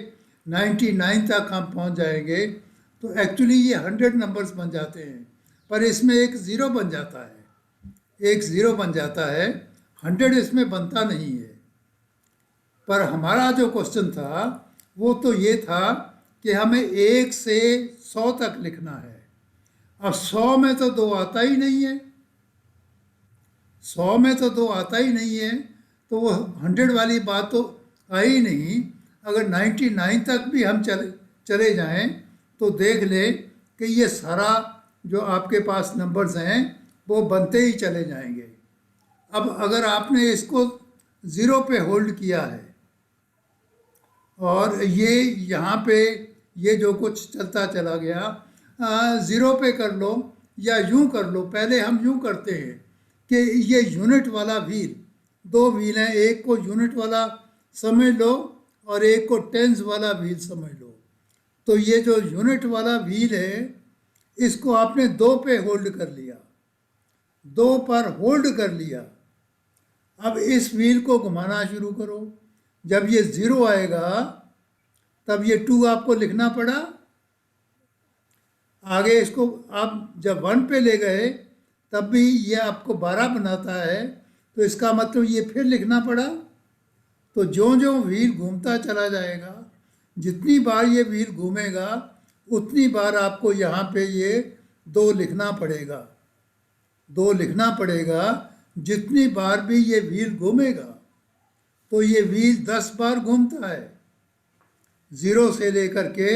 [SPEAKER 2] 99 तक हम पहुंच जाएंगे। तो एक्चुअली ये 100 नंबर्स बन जाते हैं, पर इसमें एक ज़ीरो बन जाता है, एक ज़ीरो बन जाता है, 100 इसमें बनता नहीं है। पर हमारा जो क्वेश्चन था वो तो ये था कि हमें 1 से 100 तक लिखना है। अब 100 में तो 2 आता ही नहीं है, 100 में तो 2 आता ही नहीं है, तो वो 100 वाली बात तो आई नहीं। अगर 99 तक भी हम चले जाएं तो देख लें कि ये सारा जो आपके पास नंबर्स हैं वो बनते ही चले जाएंगे। अब अगर आपने इसको 0 पे होल्ड किया है और ये यहाँ पे ये जो कुछ चलता चला गया, 0 पे कर लो या यूं कर लो। पहले हम यूं करते हैं कि ये यूनिट वाला व्हील, 2 व्हील हैं, एक को यूनिट वाला समझ लो और एक को टेंस वाला व्हील समझ लो। तो ये जो यूनिट वाला व्हील है इसको आपने 2 पे होल्ड कर लिया, 2 पर होल्ड कर लिया। अब इस व्हील को घुमाना शुरू करो, जब ये 0 आएगा तब ये 2 आपको लिखना पड़ा। आगे इसको आप जब 1 पे ले गए तब भी ये आपको 12 बनाता है, तो इसका मतलब ये फिर लिखना पड़ा। तो जो जो व्हील घूमता चला जाएगा, जितनी बार ये व्हील घूमेगा उतनी बार आपको यहाँ पे ये 2 लिखना पड़ेगा, 2 लिखना पड़ेगा जितनी बार भी ये व्हील घूमेगा। तो ये व्हील 10 बार घूमता है, 0 से लेकर के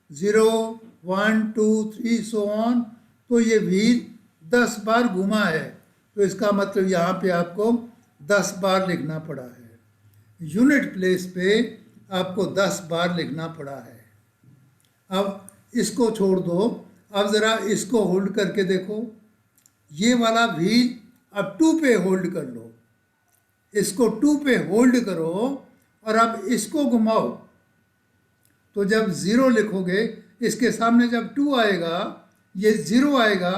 [SPEAKER 2] 0, 1, 2, 3 सो ऑन। तो ये व्हील 10 बार घूमा है, तो इसका मतलब यहाँ पे आपको 10 बार लिखना पड़ा है। यूनिट प्लेस पे आपको 10 बार लिखना पड़ा है। अब इसको छोड़ दो, अब ज़रा इसको होल्ड करके देखो। ये वाला व्हील अब 2 पे होल्ड कर लो, इसको 2 पे होल्ड करो और अब इसको घुमाओ। तो जब 0 लिखोगे, इसके सामने जब 2 आएगा, ये 0 आएगा,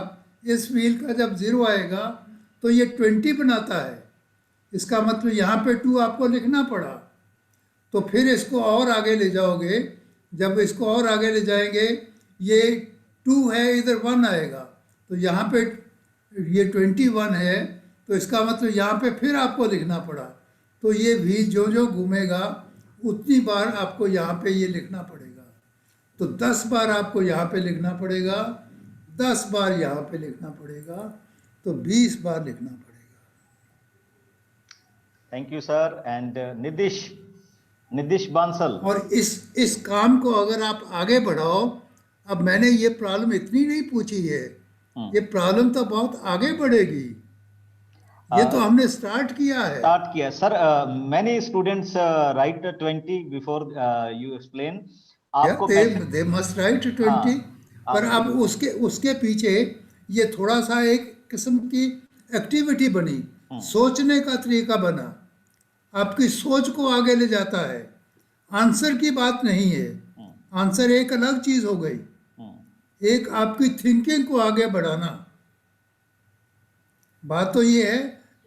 [SPEAKER 2] इस व्हील का जब 0 आएगा तो ये 20 बनाता है। इसका मतलब यहाँ पे 2 आपको लिखना पड़ा। तो फिर इसको और आगे ले जाओगे, जब इसको और आगे ले जाएंगे, ये 2 है, इधर 1 आएगा, तो यहाँ पे ये 21 है, तो इसका मतलब यहाँ पे फिर आपको लिखना पड़ा। तो ये व्हील जो जो घूमेगा उतनी बार आपको यहाँ पे ये लिखना पड़ेगा। तो 10 बार आपको यहाँ पे लिखना पड़ेगा, 10 बार यहाँ पे लिखना पड़ेगा, तो 20 बार लिखना पड़ेगा।
[SPEAKER 1] Thank you sir. And Nidish Bansal.
[SPEAKER 2] और इस काम को अगर आप आगे बढ़ाओ, अब मैंने ये प्रॉब्लम इतनी नहीं पूछी है, ये प्रॉब्लम तो बहुत आगे बढ़ेगी। ये तो हमने स्टार्ट किया है।
[SPEAKER 1] Sir. Many students right 20 before you explain. आपको
[SPEAKER 2] दे मस्ट राइट 20। पर अब उसके पीछे ये थोड़ा सा एक किस्म की एक्टिविटी बनी, सोचने का तरीका बना, आपकी सोच को आगे ले जाता है। आंसर की बात नहीं है, आंसर एक अलग चीज हो गई, एक आपकी थिंकिंग को आगे बढ़ाना। बात तो ये है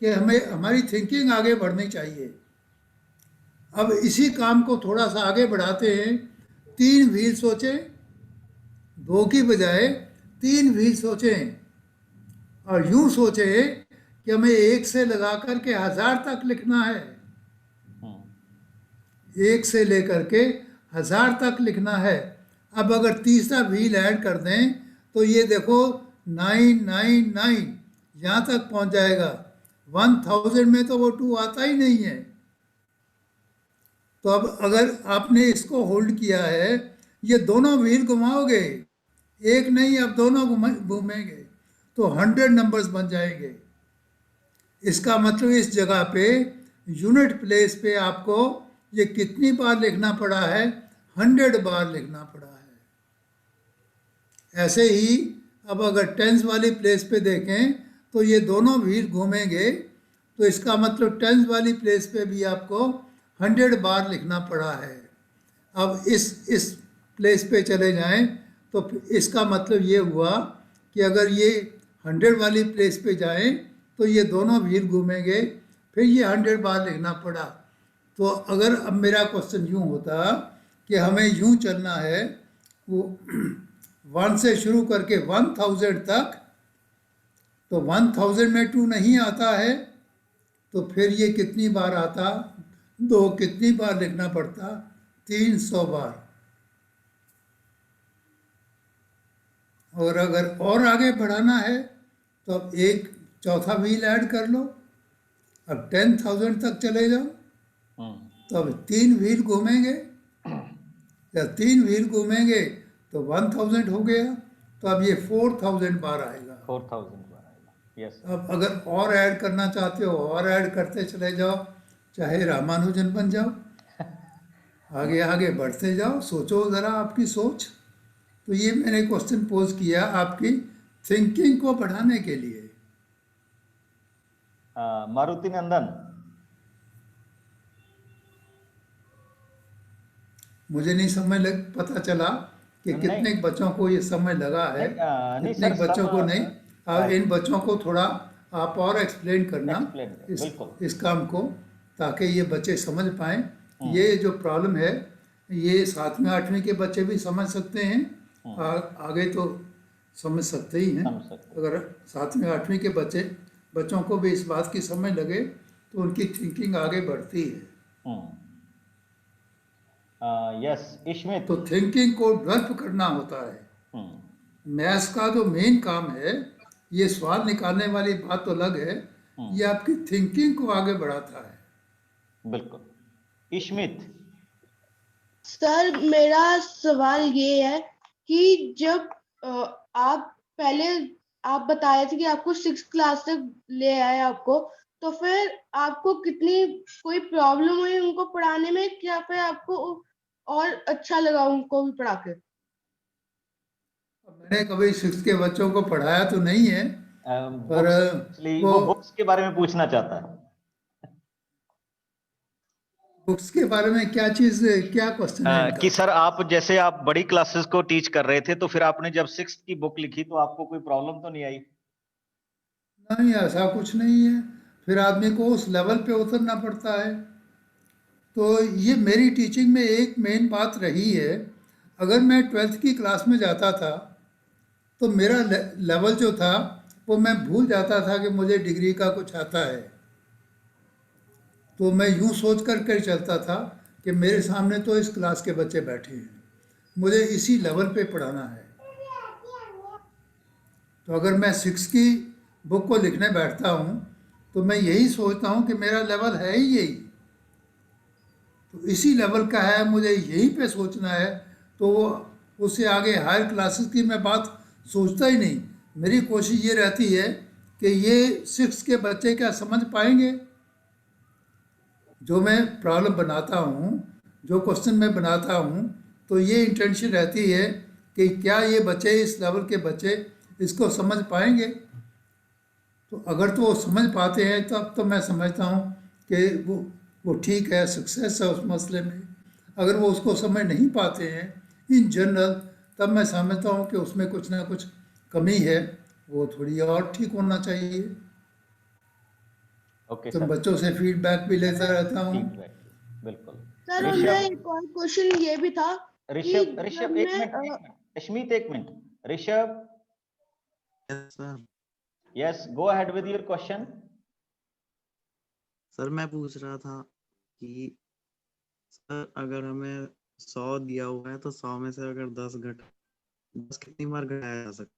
[SPEAKER 2] कि हमें हमारी थिंकिंग आगे बढ़नी चाहिए। अब इसी काम को थोड़ा सा आगे बढ़ाते हैं। 3 व्हील सोचें, 2 की बजाय 3 व्हील सोचें, और यूं सोचें कि हमें 1 से लगा कर के 1000 तक लिखना है, 1 से लेकर के 1000 तक लिखना है। अब अगर तीसरा व्हील ऐड कर दें तो ये देखो 999 यहाँ तक पहुँच जाएगा। 1000 में तो वो 2 आता ही नहीं है, तो अब अगर आपने इसको होल्ड किया है, ये दोनों व्हील घुमाओगे, एक नहीं, अब दोनों घूमेंगे, तो 100 नंबर्स बन जाएंगे। इसका मतलब इस जगह पे यूनिट प्लेस पे आपको ये कितनी बार लिखना पड़ा है? 100 बार लिखना पड़ा है। ऐसे ही अब अगर टेंस वाली प्लेस पे देखें तो ये दोनों व्हील घूमेंगे, तो इसका मतलब टेंस वाली प्लेस पे भी आपको 100 बार लिखना पड़ा है। अब इस प्लेस पे चले जाएं तो इसका मतलब ये हुआ कि अगर ये 100 वाली प्लेस पे जाएं तो ये दोनों व्हील घूमेंगे, फिर ये 100 बार लिखना पड़ा। तो अगर अब मेरा क्वेश्चन यूँ होता कि हमें यूँ चलना है, वो 1 से शुरू करके 1000 तक, तो 1000 में 2 नहीं आता है, तो फिर ये कितनी बार आता? 2 कितनी बार लिखना पड़ता? 300 बार। और अगर और आगे बढ़ाना है तो अब एक चौथा व्हील ऐड कर लो, अब 10,000 तक चले जाओ, तो अब 3 व्हील घूमेंगे, जब 3 व्हील घूमेंगे तो 1000 हो गया, तो अब ये 4000 बार आएगा।
[SPEAKER 1] 4000 बार आएगा, यस।
[SPEAKER 2] अब अगर और ऐड करना चाहते हो और ऐड करते चले जाओ, चाहे रामानुजन बन जाओ, आगे आगे बढ़ते जाओ, सोचो ज़रा आपकी सोच। तो ये मैंने क्वेश्चन पोज किया आपकी थिंकिंग को बढ़ाने के लिए।
[SPEAKER 1] मारुति नंदन,
[SPEAKER 2] मुझे नहीं पता चला कि कितने बच्चों को ये समय लगा है, कितने बच्चों को नहीं। अब इन बच्चों को थोड़ा आप और एक्सप्लेन करना इस काम को, ताकि ये बच्चे समझ पाएं। ये जो प्रॉब्लम है ये 7वीं 8वीं के बच्चे भी समझ सकते हैं, आगे तो समझ सकते ही हैं। अगर 7वीं 8वीं के बच्चों को भी इस बात की समझ लगे तो उनकी थिंकिंग आगे बढ़ती है।
[SPEAKER 1] यस इश्मित।
[SPEAKER 2] तो थिंकिंग को डेवलप करना होता है। मैथ्स का जो मेन काम है, ये सवाल निकालने वाली बात तो अलग है, ये आपकी थिंकिंग को आगे बढ़ाता है।
[SPEAKER 1] बिल्कुल। इश्मित।
[SPEAKER 13] सर मेरा सवाल ये है कि जब आप पहले आप बताए थे कि आपको 6th क्लास तक ले आए आपको, तो फिर आपको कितनी कोई प्रॉब्लम हुई उनको पढ़ाने में, क्या फिर आपको और अच्छा लगा उनको भी पढ़ा के?
[SPEAKER 2] मैंने कभी 6th के बच्चों को पढ़ाया तो नहीं है, पर
[SPEAKER 1] वो बुक्स के बारे में पूछना चाहता है।
[SPEAKER 2] बुक्स के बारे में क्या क्वेश्चन है?
[SPEAKER 1] कि सर आप जैसे आप बड़ी क्लासेस को टीच कर रहे थे, तो फिर आपने जब 6th की बुक लिखी तो आपको कोई प्रॉब्लम तो नहीं आई?
[SPEAKER 2] नहीं, ऐसा कुछ नहीं है, फिर आदमी को उस लेवल पे उतरना पड़ता है। तो ये मेरी टीचिंग में एक मेन बात रही है। अगर मैं 12th की क्लास में जाता था तो मेरा लेवल जो था वो मैं भूल जाता था कि मुझे डिग्री का कुछ आता है। तो मैं यूँ सोच कर चलता था कि मेरे सामने तो इस क्लास के बच्चे बैठे हैं, मुझे इसी लेवल पे पढ़ाना है। तो अगर मैं 6 की बुक को लिखने बैठता हूँ तो मैं यही सोचता हूँ कि मेरा लेवल है ही यही, तो इसी लेवल का है, मुझे यहीं पे सोचना है। तो उससे आगे हायर क्लासेस की मैं बात सोचता ही नहीं। मेरी कोशिश ये रहती है कि ये 6 के बच्चे क्या समझ पाएंगे। जो मैं प्रॉब्लम बनाता हूँ, जो क्वेश्चन मैं बनाता हूँ, तो ये इंटेंशन रहती है कि क्या ये बच्चे, इस लेवल के बच्चे इसको समझ पाएंगे। तो अगर तो वो समझ पाते हैं तब तो मैं समझता हूँ कि वो ठीक है, सक्सेस है उस मसले में। अगर वो उसको समझ नहीं पाते हैं इन जनरल, तब मैं समझता हूँ कि उसमें कुछ ना कुछ कमी है, वो थोड़ी और ठीक होना चाहिए।
[SPEAKER 1] ओके
[SPEAKER 2] तो बच्चों से फीडबैक भी लेता रहता हूँ।
[SPEAKER 1] बिल्कुल।
[SPEAKER 13] सर मैं एक और क्वेश्चन ये भी था,
[SPEAKER 1] ऋषभ एक मिनट, अश्मित एक minute, Rishabh.
[SPEAKER 14] Yes sir.
[SPEAKER 1] Yes, go ahead with your question.
[SPEAKER 14] Sir मैं पूछ रहा था कि सर अगर हमें 100 दिया हुआ है तो 100 में से अगर 10 कितनी बार घटाया जा सकता?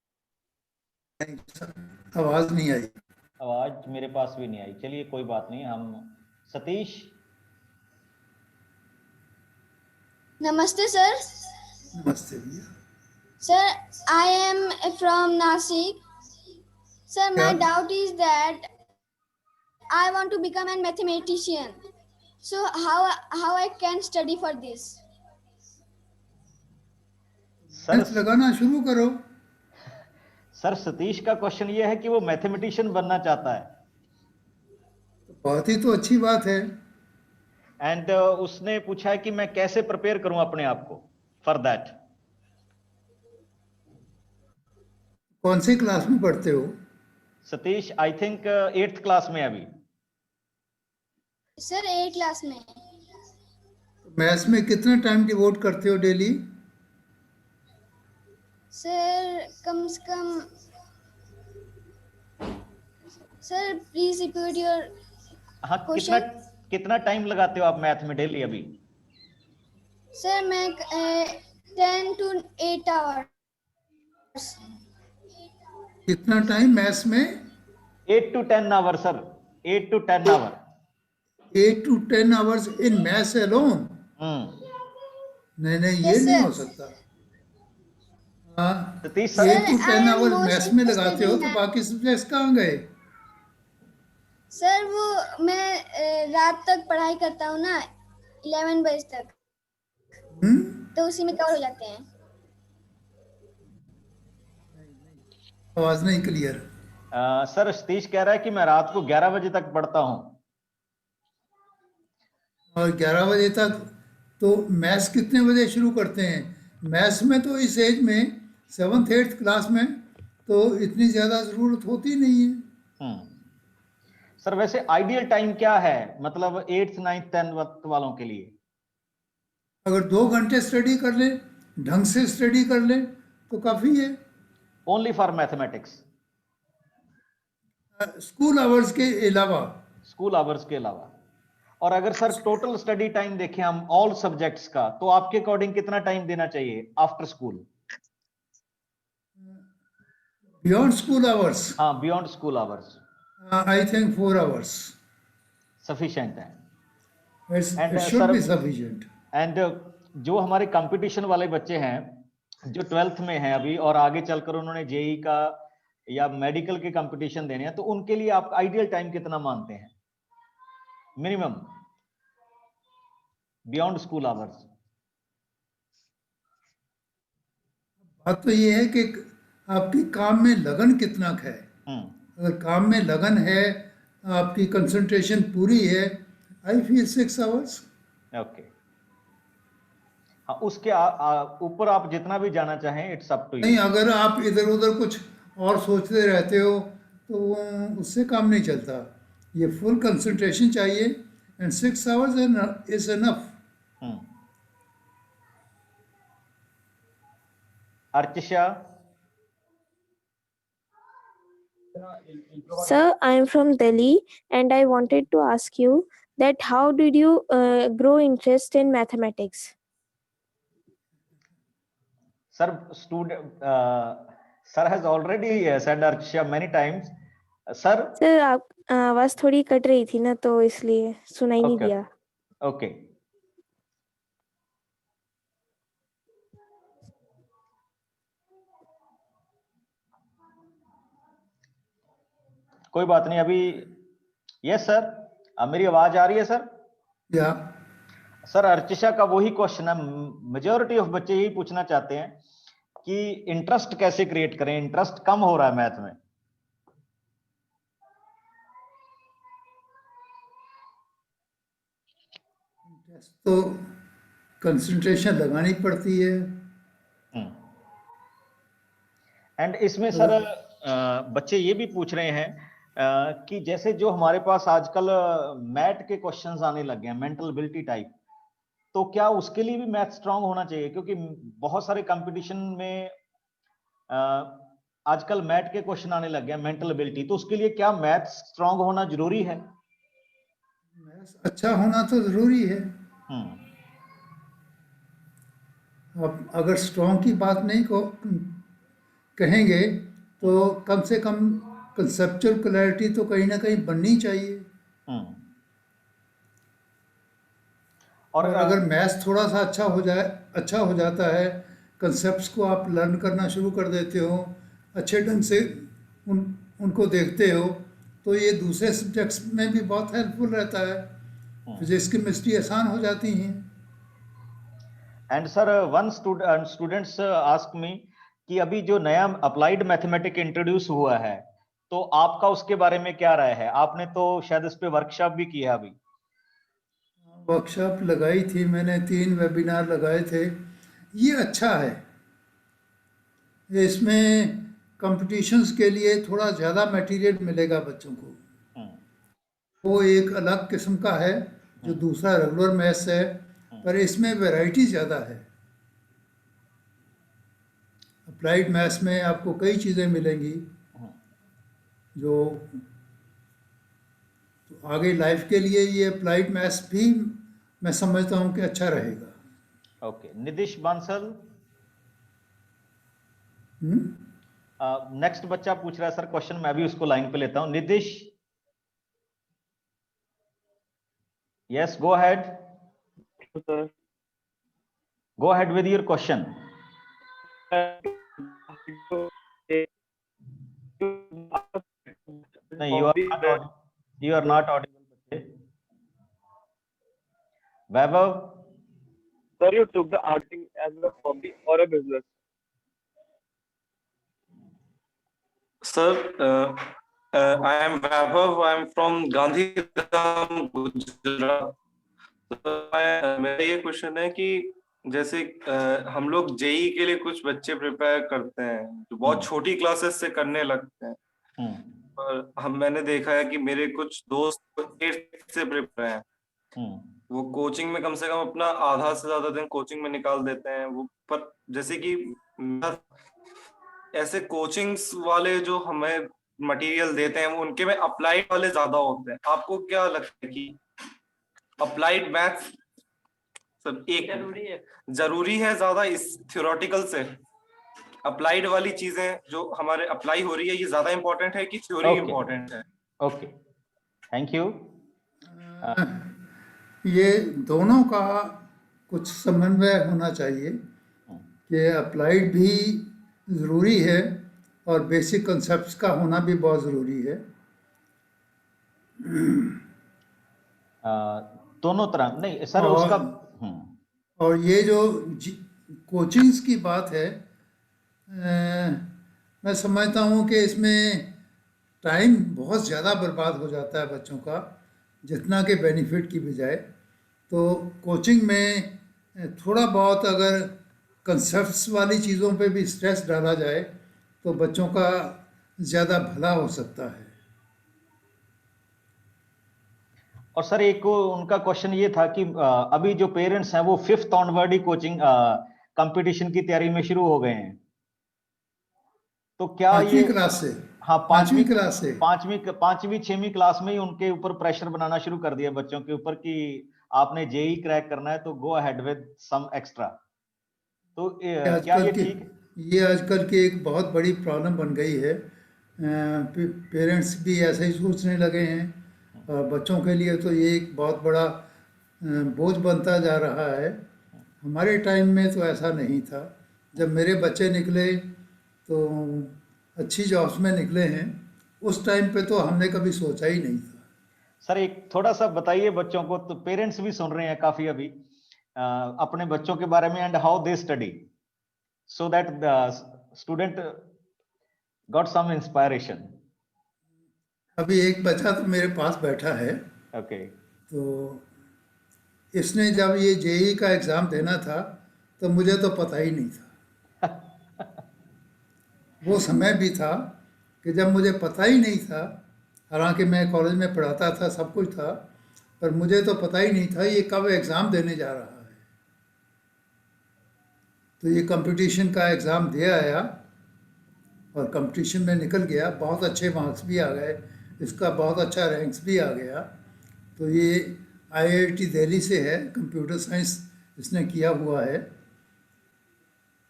[SPEAKER 2] आवाज नहीं आई।
[SPEAKER 1] आवाज मेरे पास भी नहीं आई। चलिए कोई बात नहीं। हम सतीश।
[SPEAKER 15] Namaste, sir.
[SPEAKER 2] नमस्ते भैया।
[SPEAKER 15] Sir, I am from Nasik. Sir, my
[SPEAKER 2] क्या?
[SPEAKER 15] doubt is that I want to become a mathematician. So how I can study for this?
[SPEAKER 2] मेहनत लगाना शुरू करो।
[SPEAKER 1] सर सतीश का क्वेश्चन ये है कि वो मैथमेटिशियन बनना चाहता है।
[SPEAKER 2] बहुत ही तो अच्छी बात है।
[SPEAKER 1] एंड उसने पूछा है कि मैं कैसे प्रिपेयर करूं अपने आप को फॉर दैट।
[SPEAKER 2] कौन सी क्लास में पढ़ते हो?
[SPEAKER 1] Satish I think 8th class में अभी।
[SPEAKER 15] सर 8 क्लास में।
[SPEAKER 2] मैथ्स में कितना टाइम डिवोट करते हो डेली?
[SPEAKER 15] सर कम से कम। सर प्लीज रिपीट योर
[SPEAKER 1] हाँ, कितना टाइम लगाते हो आप मैथ में डेली अभी?
[SPEAKER 15] सर मैं 10 to 8 आवर्स।
[SPEAKER 2] कितना टाइम मैथ्स में?
[SPEAKER 1] 8 to 10 hour sir, 8 to 10 hour.
[SPEAKER 2] 8 to 10 hours in maths alone? नहीं ये नहीं हो सकता। 8 to 10 आवर मैथ्स में लगाते हो तो बाकी सब्जेक्ट्स कहाँ गए?
[SPEAKER 15] सर वो मैं रात तक पढ़ाई करता हूँ ना 11 बजे तक, तो उसी में कवर हो जाते हैं।
[SPEAKER 2] आवाज नहीं क्लियर।
[SPEAKER 1] सर सतीश कह रहा है कि मैं रात को 11 बजे तक पढ़ता हूँ।
[SPEAKER 2] और 11 बजे तक तो मैथ्स कितने बजे शुरू करते हैं? मैथ्स में तो इस एज में 7th 8th क्लास में तो इतनी ज्यादा जरूरत होती नहीं है।
[SPEAKER 1] सर वैसे आइडियल टाइम क्या है, मतलब 8th 9th 10th वालों के लिए?
[SPEAKER 2] अगर 2 घंटे स्टडी कर ले, ढंग से स्टडी कर ले तो काफी है।
[SPEAKER 1] Only for mathematics?
[SPEAKER 2] School hours के अलावा।
[SPEAKER 1] स्कूल आवर्स के अलावा। और अगर सर टोटल स्टडी टाइम देखें हम ऑल सब्जेक्ट्स का, तो आपके अकॉर्डिंग कितना टाइम देना चाहिए after school?
[SPEAKER 2] Beyond school hours?
[SPEAKER 1] हाँ, beyond school hours.
[SPEAKER 2] I think 4 hours
[SPEAKER 1] sufficient है।
[SPEAKER 2] It should be sufficient.
[SPEAKER 1] And जो हमारे कंपटीशन वाले बच्चे हैं जो 12th में हैं अभी और आगे चलकर उन्होंने जेई का या मेडिकल के कंपटीशन देने हैं, तो उनके लिए आप आइडियल टाइम कितना मानते हैं मिनिमम बियॉन्ड स्कूल आवर्स?
[SPEAKER 2] बात तो ये है कि आपकी काम में लगन कितना है। अगर काम में लगन है, आपकी कंसंट्रेशन पूरी है, आई फील 6 आवर्स।
[SPEAKER 1] ओके। हाँ, उसके ऊपर आप जितना भी जाना चाहें, इट्स अप टू यू।
[SPEAKER 2] नहीं, अगर आप इधर उधर कुछ और सोचते रहते हो तो उससे काम नहीं चलता। ये फुल कंसंट्रेशन चाहिए and 6 hours is enough.
[SPEAKER 1] Archisha?
[SPEAKER 16] Sir, I am from Delhi and I wanted to ask you that how did you grow interest in mathematics?
[SPEAKER 1] Sir, sir has already said Archia many times. Sir,
[SPEAKER 16] आप आवाज थोड़ी cut रही थी ना, तो इसलिए सुनाई नहीं दिया।
[SPEAKER 1] ओके। कोई बात नहीं अभी। यस सर, मेरी आवाज आ रही है सर?
[SPEAKER 2] या
[SPEAKER 1] सर, अर्चिशा का वही क्वेश्चन है, मेजॉरिटी ऑफ बच्चे यही पूछना चाहते हैं कि इंटरेस्ट कैसे क्रिएट करें, इंटरेस्ट कम हो रहा है मैथ में।
[SPEAKER 2] तो कंसंट्रेशन लगानी पड़ती है।
[SPEAKER 1] एंड इसमें सर बच्चे ये भी पूछ रहे हैं कि जैसे जो हमारे पास आजकल मैथ के क्वेश्चंस आने लगे हैं, मेंटल एबिलिटी टाइप, तो क्या उसके लिए भी मैथ स्ट्रांग होना चाहिए? क्योंकि बहुत सारे कंपटीशन में आजकल मैथ के क्वेश्चन आने लगे हैं, मेंटल एबिलिटी, तो उसके लिए क्या मैथ स्ट्रांग होना जरूरी है?
[SPEAKER 2] अच्छा होना तो जरूरी है। अब अगर स्ट्रांग की बात नहीं को कहेंगे तो कम से कम कंसेप्चुअल क्लैरिटी तो कहीं ना कहीं बननी चाहिए।
[SPEAKER 1] और
[SPEAKER 2] अगर मैथ्स थोड़ा सा अच्छा हो जाता है, कंसेप्ट्स को आप लर्न करना शुरू कर देते हो, अच्छे ढंग से उनको देखते हो, तो ये दूसरे सब्जेक्ट्स में भी बहुत हेल्पफुल रहता है। फिजिक्स केमिस्ट्री आसान हो जाती हैं।
[SPEAKER 1] And sir one students ask me कि अभी जो नया अप्लाइड मैथमेटिक इंट्रोड्यूस हुआ है, तो आपका उसके बारे में क्या राय है? आपने तो शायद इस पे वर्कशॉप भी किया अभी।
[SPEAKER 2] वर्कशॉप लगाई थी मैंने, 3 वेबिनार लगाए थे। ये अच्छा है, इसमें कंपटीशंस के लिए थोड़ा ज़्यादा मटेरियल मिलेगा बच्चों को। वो एक अलग किस्म का है जो दूसरा रेगुलर मैथ्स है, पर इसमें वैरायटी ज़्यादा है। अप्लाइड मैथ्स में आपको कई चीज़ें मिलेंगी जो तो आगे लाइफ के लिए ये अप्लाइड मैथ्स भी मैं समझता हूँ कि अच्छा रहेगा।
[SPEAKER 1] ओके, निदिश बांसल। नेक्स्ट बच्चा पूछ रहा है सर क्वेश्चन, मैं भी उसको लाइन पे लेता हूँ। Nidish, yes, go ahead. Go ahead with your question. No, you are not audible. Vaibhav?
[SPEAKER 17] Sir, you took the acting as a hobby or a business? Sir, I am Vaibhav. I am from Gandhidham, Gujarat. मेरा ये question है कि जैसे हम लोग JEE के लिए कुछ बच्चे प्रिपेयर करते हैं जो बहुत छोटी क्लासेस से करने लगते हैं, और मैंने देखा है कि मेरे कुछ दोस्त 8th से प्रिपेयर हैं, वो कोचिंग में कम से कम अपना आधा से ज्यादा दिन कोचिंग में निकाल देते हैं वो। पर जैसे कि ऐसे कोचिंग्स वाले जो हमें मटेरियल देते हैं उनके में अप्लाइड वाले ज्यादा होते हैं। आपको क्या लगता है कि अप्लाइड मैथ्स सब एक जरूरी है ज्यादा इस थ्योरेटिकल से? अप्लाइड वाली चीजें जो हमारे अप्लाई हो रही है ये ज्यादा इंपॉर्टेंट है कि थ्योरी इंपॉर्टेंट है?
[SPEAKER 1] Okay, thank you.
[SPEAKER 2] ये दोनों का कुछ समन्वय होना चाहिए कि अप्लाइड भी ज़रूरी है और बेसिक कंसेप्ट्स का होना भी बहुत ज़रूरी है।
[SPEAKER 1] दोनों तरह नहीं सर, उसका
[SPEAKER 2] और ये जो कोचिंग्स की बात है, मैं समझता हूँ कि इसमें टाइम बहुत ज़्यादा बर्बाद हो जाता है बच्चों का, जितना कि बेनिफिट की बजाय। तो कोचिंग में थोड़ा बहुत अगर कंसेप्ट्स वाली चीज़ों पे भी स्ट्रेस डाला जाए तो बच्चों का ज़्यादा भला हो सकता है।
[SPEAKER 1] और सर एक उनका क्वेश्चन ये था कि अभी जो पेरेंट्स हैं वो 5th ऑनवर्ड ही कोचिंग कंपटीशन की तैयारी में शुरू हो गए हैं, तो क्या ये
[SPEAKER 2] क्लास से?
[SPEAKER 1] हाँ,
[SPEAKER 2] पांचवी क्लास से,
[SPEAKER 1] पांचवी 6वीं क्लास में ही उनके ऊपर प्रेशर बनाना शुरू कर दिया बच्चों के ऊपर कि आपने जेई क्रैक करना है तो go ahead with some extra. तो क्या ये ठीक?
[SPEAKER 2] ये आजकल की एक बहुत बड़ी प्रॉब्लम बन गई है। पेरेंट्स भी ऐसे ही सोचने लगे हैं और बच्चों के लिए तो ये एक बहुत बड़ा बोझ बनता जा रहा है। हमारे टाइम में तो ऐसा नहीं था। जब मेरे बच्चे निकले तो अच्छी जॉब्स में निकले हैं, उस टाइम पे तो हमने कभी सोचा ही नहीं था।
[SPEAKER 1] सर एक थोड़ा सा बताइए बच्चों को, तो पेरेंट्स भी सुन रहे हैं काफी अभी अपने बच्चों के बारे में, and how they study so that the student got some inspiration.
[SPEAKER 2] अभी एक बच्चा तो मेरे पास बैठा है।
[SPEAKER 1] ओके।
[SPEAKER 2] तो इसने जब ये जेई का एग्ज़ाम देना था तो मुझे तो पता ही नहीं था। वो समय भी था कि जब मुझे पता ही नहीं था, हालांकि मैं कॉलेज में पढ़ाता था, सब कुछ था, पर मुझे तो पता ही नहीं था ये कब एग्ज़ाम देने जा रहा है। तो ये कंपटीशन का एग्ज़ाम दे आया और कंपटीशन में निकल गया, बहुत अच्छे मार्क्स भी आ गए, इसका बहुत अच्छा रैंक्स भी आ गया। तो ये IIT दिल्ली से है, कंप्यूटर साइंस इसने किया हुआ है।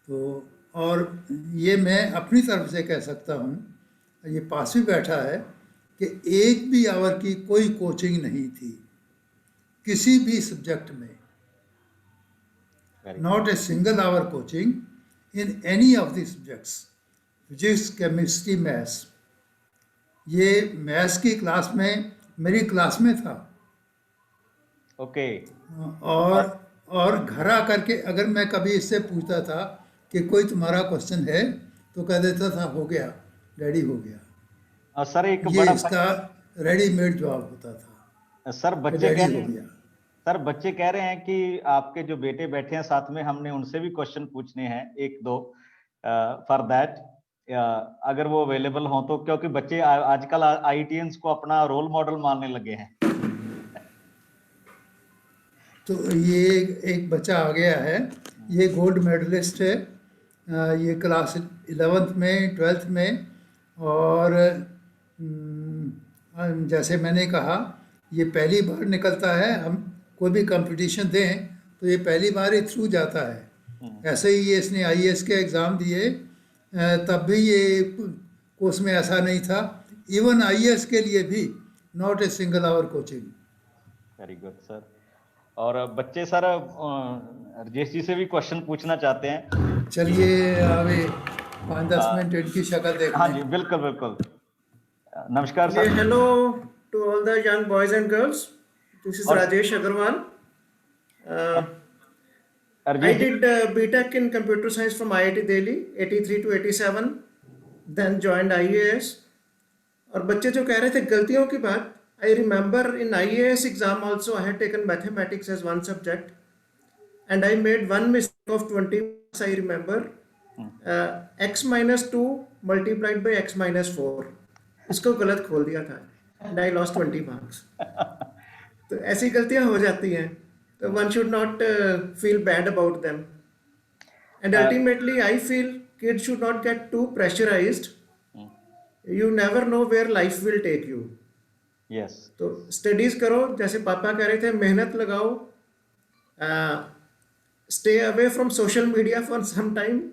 [SPEAKER 2] तो और ये मैं अपनी तरफ से कह सकता हूँ, ये पास भी बैठा है, कि एक भी आवर की कोई कोचिंग नहीं थी किसी भी सब्जेक्ट में। not a single hour coaching in any of the subjects, physics, chemistry, maths. ये मैथ्स की क्लास में मेरी क्लास में था।
[SPEAKER 1] ओके।
[SPEAKER 2] और घर आकर के अगर मैं कभी इससे पूछता था कि कोई तुम्हारा क्वेश्चन है, तो कह देता था हो गया डैडी, हो गया।
[SPEAKER 1] सर एक
[SPEAKER 2] ये
[SPEAKER 1] बड़ा
[SPEAKER 2] इसका रेडीमेड जवाब होता था।
[SPEAKER 1] सर बच्चे
[SPEAKER 2] डैडी
[SPEAKER 1] कह
[SPEAKER 2] हो
[SPEAKER 1] रहे
[SPEAKER 2] गया।
[SPEAKER 1] हैं, सर बच्चे कह रहे हैं कि आपके जो बेटे बैठे हैं साथ में, हमने उनसे भी क्वेश्चन पूछने हैं एक दो फॉर दैट, अगर वो अवेलेबल हों तो, क्योंकि बच्चे आजकल आईटीएंस को अपना रोल मॉडल मानने लगे हैं।
[SPEAKER 2] तो ये एक बच्चा आ गया है, ये गोल्ड मेडलिस्ट है, ये क्लास 11th में 12th में, और जैसे मैंने कहा ये पहली बार निकलता है। हम कोई भी कंपटीशन दें तो ये पहली बार ही थ्रू जाता है। ऐसे ही ये इसने आईएएस के एग्ज़ाम दिए, तब भी ये कोर्स में ऐसा नहीं था। इवन आईएएस के लिए भी not a single hour coaching.
[SPEAKER 1] Very good sir. और बच्चे सर राजेश जी से भी क्वेश्चन पूछना चाहते हैं।
[SPEAKER 2] चलिए अभी 5-10 मिनट इनकी शक्ल देख।
[SPEAKER 1] हाँ जी बिल्कुल बिल्कुल। नमस्कार sir.
[SPEAKER 4] Hello to all the young boys and girls. This is Rajesh Agarwal. I did BTech in computer science from IIT Delhi 83 to 87, then joined IAS. और बच्चे जो कह रहे थे गलतियों की बात, I remember in IAS exam also I had taken mathematics as one subject and I made one mistake of 20 marks. I remember x minus 2 multiplied by x minus 4, इसको गलत खोल दिया था and I lost 20 marks. तो ऐसी गलतियां हो जाती हैं, तो one should not feel bad about them. And ultimately I feel kids should not get too pressurized. You never know where life will take you.
[SPEAKER 1] Yes.
[SPEAKER 4] तो स्टडीज करो, जैसे पापा कह रहे थे, मेहनत लगाओ, stay away from social media for some time.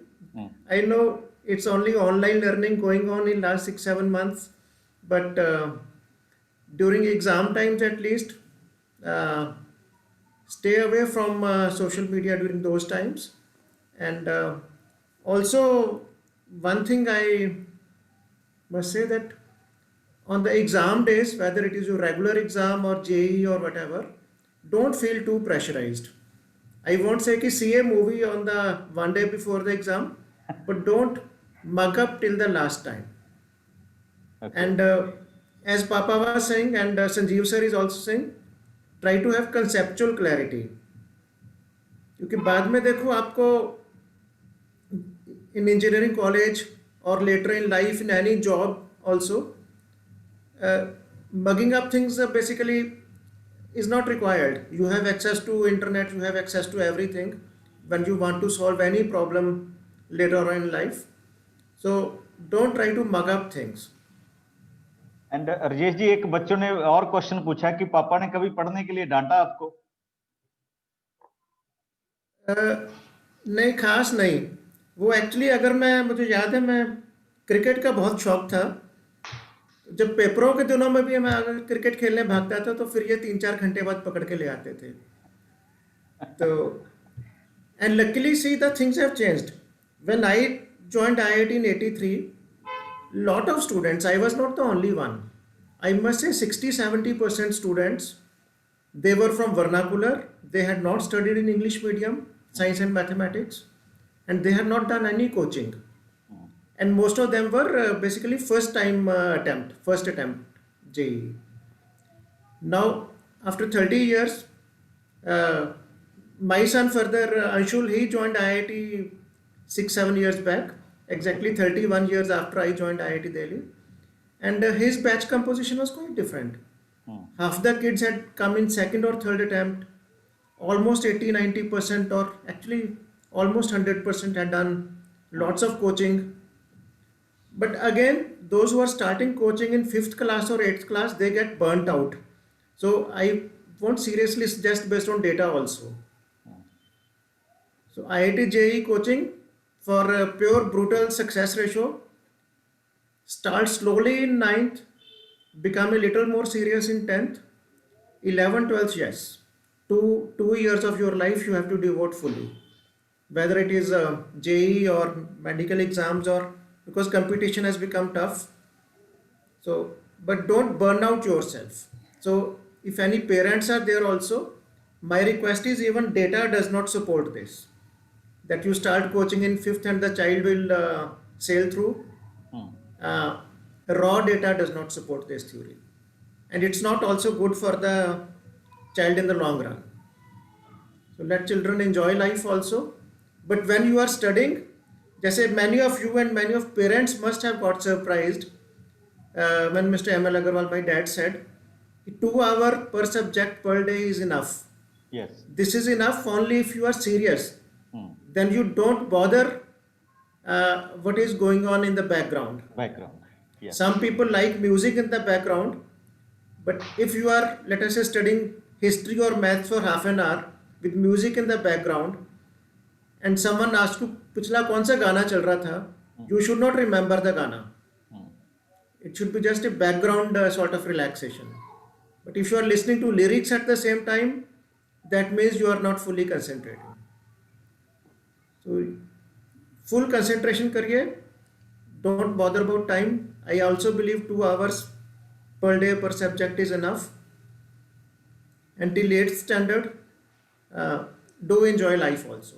[SPEAKER 4] I know it's only online learning going on in last 6-7 months, but during exam times at least, stay away from social media during those times. And also one thing I must say that on the exam days, whether it is your regular exam or JEE or whatever, don't feel too pressurized. I won't say ki see a movie on the one day before the exam, but don't mug up till the last time. Okay. And as Papa was saying, and Sanjeev sir is also saying, try to have conceptual clarity. क्योंकि बाद में देखो आपको in engineering college or later in life in any job also, mugging up things basically is not required. You have access to internet, you have access to everything when you want to solve any problem later on in life. So don't try to mug up things.
[SPEAKER 1] And Rajesh ji, एक बच्चों ने और question पूछा कि पापा ने कभी पढ़ने के लिए डांटा आपको?
[SPEAKER 4] नहीं, खास नहीं। वो एक्चुअली अगर मुझे याद है, मैं क्रिकेट का बहुत शौक था। जब पेपरों के दिनों में भी मैं अगर क्रिकेट खेलने भागता था तो फिर ये 3-4 घंटे बाद पकड़ के ले आते थे। तो and luckily see the things have changed. When I joined IIT in 83, lot of students, I was not the only one, I must say 60-70% students, they were from vernacular, they had not studied in English medium, science and mathematics, and they had not done any coaching. And most of them were basically first attempt JEE. Now after 30 years, my son further, Anshul, he joined IIT 6-7 years back, exactly 31 years after I joined IIT Delhi, and his batch composition was quite different. Half the kids had come in second or third attempt, almost 80-90%, or actually almost 100% had done lots of coaching. But again, those who are starting coaching in 5th class or 8th class, they get burnt out. So I won't seriously suggest based on data also. So IIT JEE coaching for a pure brutal success ratio, start slowly in 9th, become a little more serious in 10th, 11th, 12th, yes. 2 years of your life you have to devote fully. whether it is JEE or medical exams, or because competition has become tough. So, but don't burn out yourself. So, if any parents are there also, my request is even data does not support this. That you start coaching in 5th and the child will sail through. Raw data does not support this theory. And it's not also good for the child in the long run. So let children enjoy life also. But when you are studying, जैसे many of you and many of parents must have got surprised when Mr. M.L. Agarwal, my dad, said 2 hours per subject per day is enough.
[SPEAKER 1] Yes.
[SPEAKER 4] This is enough only if you are serious. Then you don't bother what is going on in the background.
[SPEAKER 1] Yes.
[SPEAKER 4] Some people like music in the background, but if you are, let us say, studying history or maths for half an hour with music in the background, and someone asks you, पिछला कौन सा गाना चल रहा था, you should not remember the गाना. It should be just a background sort of relaxation. But if you are listening to lyrics at the same time, that means you are not fully concentrating. So, full concentration करिए. Don't bother about time. I also believe 2 hours per day per subject is enough. Until 8th standard, do enjoy life also.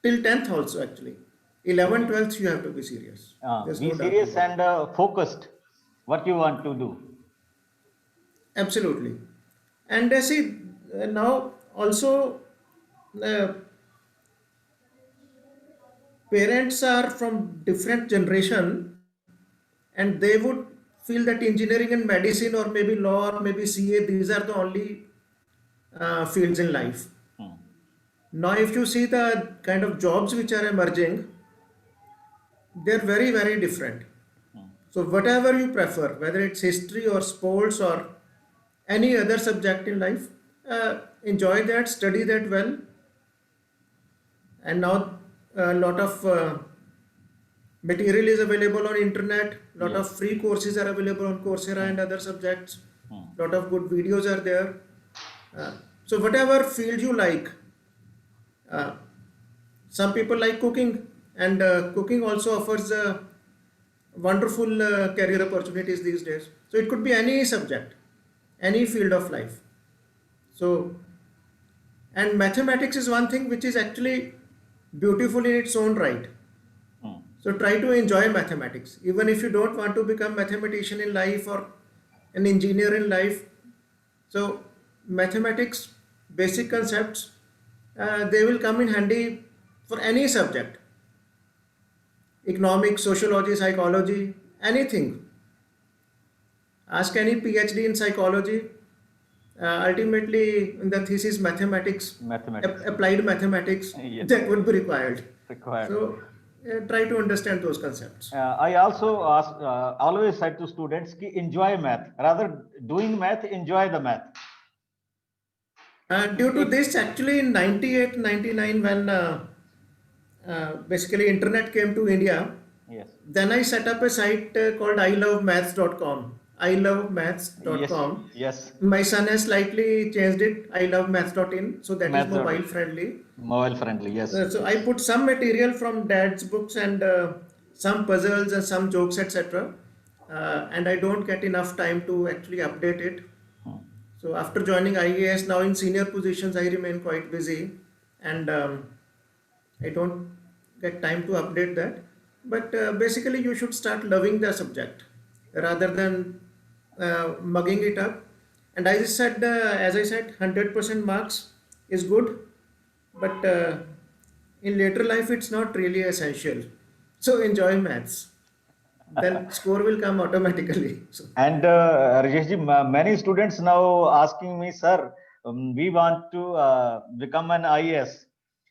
[SPEAKER 4] Till 10th also actually. 11th, 12th you have to be serious. There's
[SPEAKER 1] Be
[SPEAKER 4] no doubt
[SPEAKER 1] serious
[SPEAKER 4] about it.
[SPEAKER 1] and focused. What you want to do.
[SPEAKER 4] Absolutely. And see, now also parents are from different generation, and they would feel that engineering and medicine or maybe law or maybe CA, these are the only fields in life. Now if you see the kind of jobs which are emerging, they're very, very different. So whatever you prefer, whether it's history or sports or any other subject in life, enjoy that, study that well. And now a lot of material is available on internet, lot of free courses are available on Coursera and other subjects, lot of good videos are there. So whatever field you like, some people like cooking, and cooking also offers wonderful career opportunities these days. So it could be any subject, any field of life. So, and mathematics is one thing which is actually beautiful in its own right. So try to enjoy mathematics, even if you don't want to become mathematician in life or an engineer in life. So mathematics, basic concepts, they will come in handy for any subject. Economics, sociology, psychology, anything. Ask any PhD in psychology. Ultimately, in the thesis, mathematics. Applied mathematics,
[SPEAKER 1] Yes.
[SPEAKER 4] that would be required.
[SPEAKER 1] Required.
[SPEAKER 4] So try to understand those concepts.
[SPEAKER 1] I also always said to students ki enjoy math. Rather doing math, enjoy the math.
[SPEAKER 4] Due to this, actually in 98, 99, when basically internet came to India,
[SPEAKER 1] Yes.
[SPEAKER 4] then I set up a site called ilovemaths.com. ilovemaths.com.
[SPEAKER 1] Yes.
[SPEAKER 4] My son has slightly changed it, ilovemaths.in, so that is
[SPEAKER 1] Maths.
[SPEAKER 4] mobile friendly.
[SPEAKER 1] Mobile friendly. Yes.
[SPEAKER 4] So I put some material from dad's books and some puzzles and some jokes, etc. And I don't get enough time to actually update it. So after joining IAS, now in senior positions, I remain quite busy, and I don't get time to update that. But basically, you should start loving the subject rather than mugging it up. And as I said, 100% marks is good, but in later life, it's not really essential. So enjoy maths. Then score will come automatically. So,
[SPEAKER 1] And Rajesh ji, many students now asking me, sir, we want to become an IAS,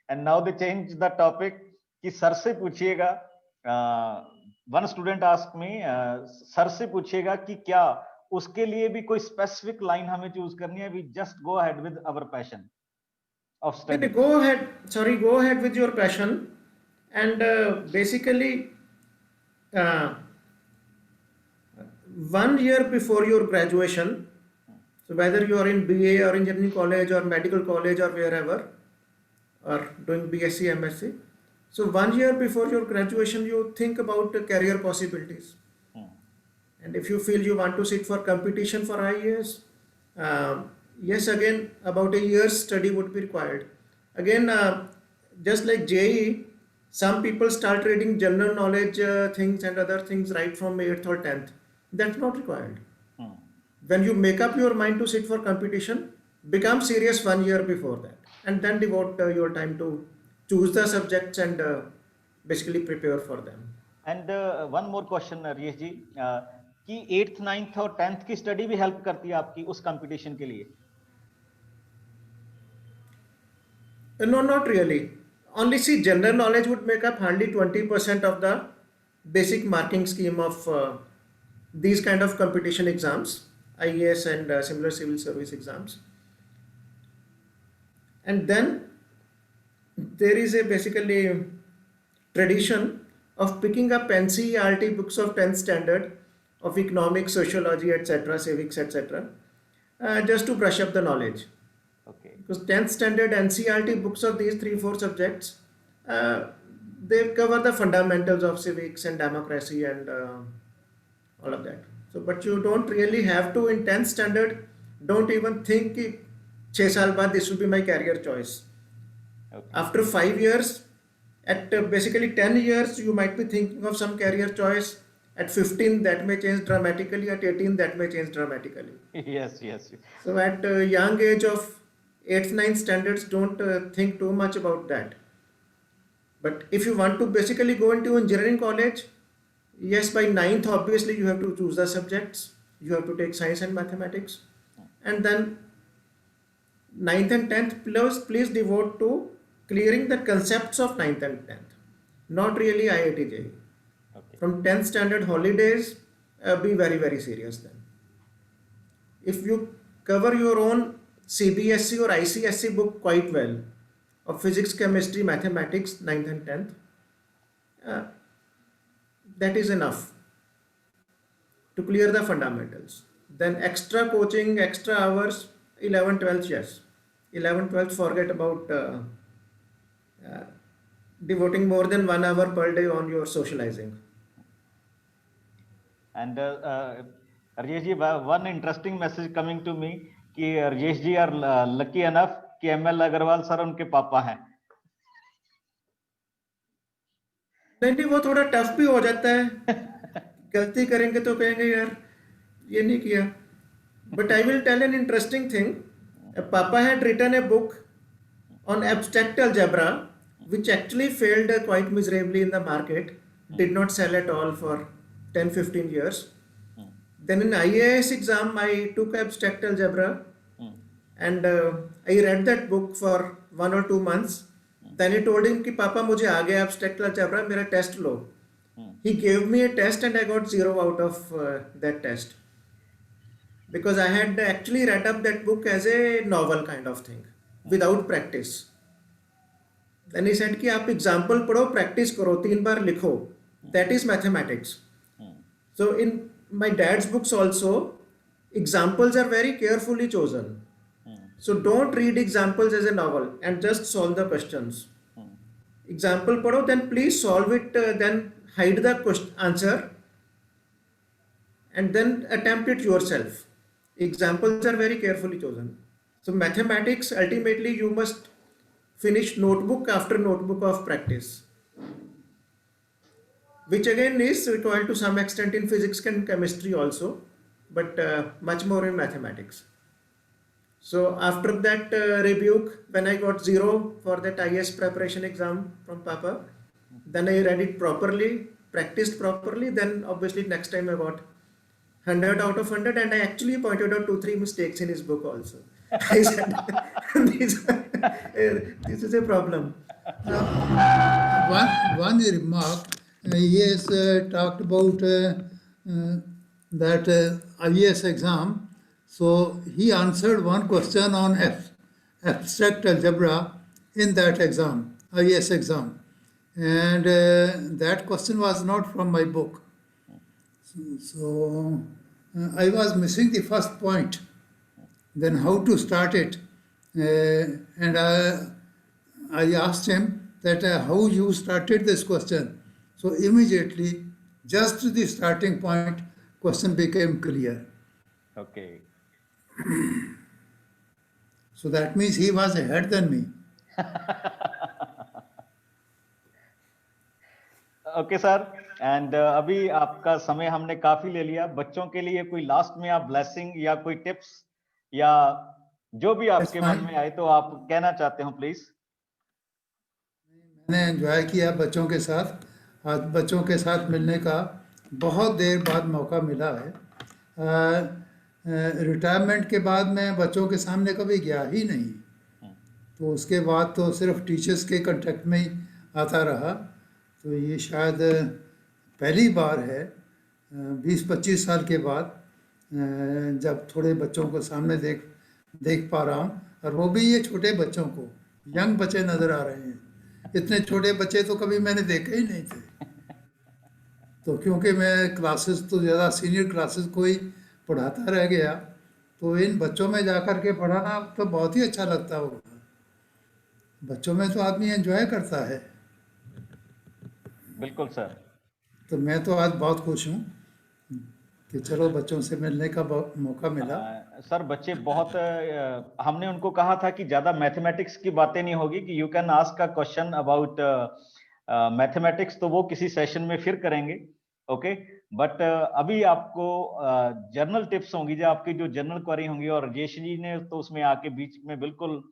[SPEAKER 1] and now they change the topic. कि sir से पूछिएगा. One student asked me, sir से पूछिएगा कि क्या उसके लिए भी कोई specific line हमें choose करनी है? We just go ahead with our passion of study.
[SPEAKER 4] go ahead with your passion, and basically 1 year before your graduation, so whether you are in BA or engineering college or medical college or wherever, or doing BSc, MSc, So 1 year before your graduation, you think about the career possibilities. And if you feel you want to sit for competition for IAS, yes, again, about a year's study would be required. Again, just like JEE, some people start reading general knowledge things and other things right from 8th or 10th. That's not required. When you make up your mind to sit for competition, become serious 1 year before that, and then devote your time to choose the subjects and basically prepare for them.
[SPEAKER 1] And one more question, Rajesh जी, कि 8th, 9th और 10th की study भी help करती है आपकी उस competition के लिए?
[SPEAKER 4] No, not really. Only see, general knowledge would make up hardly 20% of the basic marking scheme of these kind of competition exams, IAS and similar civil service exams. And then there is a basically tradition of picking up NCERT books of 10th standard of economics, sociology, etc., civics, etc., just to brush up the knowledge.
[SPEAKER 1] Okay.
[SPEAKER 4] Because 10th standard NCERT books of these 3-4 subjects, they cover the fundamentals of civics and democracy and all of that. So, but you don't really have to in 10th standard, don't even think 6 saal baad this will be my career choice.
[SPEAKER 1] Okay.
[SPEAKER 4] After 5 years, at basically 10 years, you might be thinking of some career choice. At 15, that may change dramatically. At 18, that may change dramatically.
[SPEAKER 1] Yes, yes.
[SPEAKER 4] So at a young age of 8th, 9th standards, don't think too much about that. But if you want to basically go into engineering college, yes, by 9th, obviously you have to choose the subjects. You have to take science and mathematics. And then 9th and 10th, please devote to clearing the concepts of 9th and 10th, not really IIT JEE.
[SPEAKER 1] Okay.
[SPEAKER 4] From 10th standard holidays, be very, very serious then. If you cover your own CBSE or ICSE book quite well, of physics, chemistry, mathematics, 9th and 10th, that is enough to clear the fundamentals. Then extra coaching, extra hours, 11, 12th, yes. 11, 12th, forget about devoting more than 1 hour per day on your socializing.
[SPEAKER 1] And Rajesh ji, one interesting message coming to me कि Rajesh ji are lucky enough कि ML Agarwal sir उनके पापा हैं.
[SPEAKER 4] नहीं, वो थोड़ा tough भी हो जाता है. गलती करेंगे तो कहेंगे यार ये नहीं किया. But I will tell an interesting thing. Papa had written a book on abstract algebra, which actually failed quite miserably in the market, did not sell at all for 10-15 years. Then in IAS exam, I took abstract algebra and I read that book for 1 or 2 months. Then I told him कि पापा मुझे आ गया abstract algebra, मेरा test low. He gave me a test and I got 0 out of that test. Because I had actually read up that book as a novel kind of thing, without practice. Then he said कि आप example पढ़ो, practice करो, 3 बार लिखो. That is mathematics. So in my dad's books also, examples are very carefully chosen. So don't read examples as a novel and just solve the questions. Example पढ़ो, then please solve it, then hide the answer and then attempt it yourself. Examples are very carefully chosen. So mathematics, ultimately you must finish notebook after notebook of practice, which again is required to some extent in physics and chemistry also, but much more in mathematics. So after that rebuke, when I got 0 for that IAS preparation exam from Papa, then I read it properly, practiced properly, then obviously next time I got 100 out of 100, and I actually pointed out 2-3 mistakes in his book also. I said, this is a problem.
[SPEAKER 2] One remark, he has talked about that IAS exam. So he answered one question on abstract algebra in that exam, IAS exam. And that question was not from my book. So I was missing the first point, then how to start it. And I asked him that how you started this question. So immediately, just the starting point, question became clear.
[SPEAKER 1] Okay.
[SPEAKER 2] So that means he was ahead than me.
[SPEAKER 1] Okay sir, and अभी आपका समय हमने काफी ले लिया। बच्चों के लिए कोई लास्ट में आप ब्लेसिंग या कोई टिप्स या जो भी आपके मन में आए तो आप कहना चाहते हो प्लीज।
[SPEAKER 2] मैंने एंजॉय किया बच्चों के साथ। आज बच्चों के साथ मिलने का बहुत देर बाद मौका मिला है। रिटायरमेंट के बाद मैं बच्चों के सामने कभी गया ही नहीं, तो उसके बाद तो सिर्फ टीचर्स के कांटेक्ट में ही आता रहा। तो ये शायद पहली बार है 20-25 साल के बाद जब थोड़े बच्चों को सामने देख पा रहा हूँ, और वो भी ये छोटे बच्चों को, यंग बच्चे नज़र आ रहे हैं। इतने छोटे बच्चे तो कभी मैंने देखे ही नहीं थे। तो क्योंकि मैं क्लासेस तो ज़्यादा सीनियर क्लासेस को ही पढ़ाता रह गया, तो इन बच्चों में जाकर के पढ़ाना तो बहुत ही अच्छा लगता होगा। बच्चों में तो आदमी एंजॉय करता है।
[SPEAKER 1] बिल्कुल सर।
[SPEAKER 2] तो मैं तो आज बहुत खुश हूँ कि चलो बच्चों से मिलने का मौका मिला।
[SPEAKER 1] सर बच्चे बहुत हमने उनको कहा था कि ज्यादा मैथमेटिक्स की बातें नहीं होगी, कि you can ask a question about mathematics, तो वो किसी सेशन में फिर करेंगे। ओके, बट अभी आपको जनरल टिप्स होंगी, जो आपकी जो जनरल क्वेरी होंगी, और राजेश जी ने तो उसमें आके बीच में बिल्कुल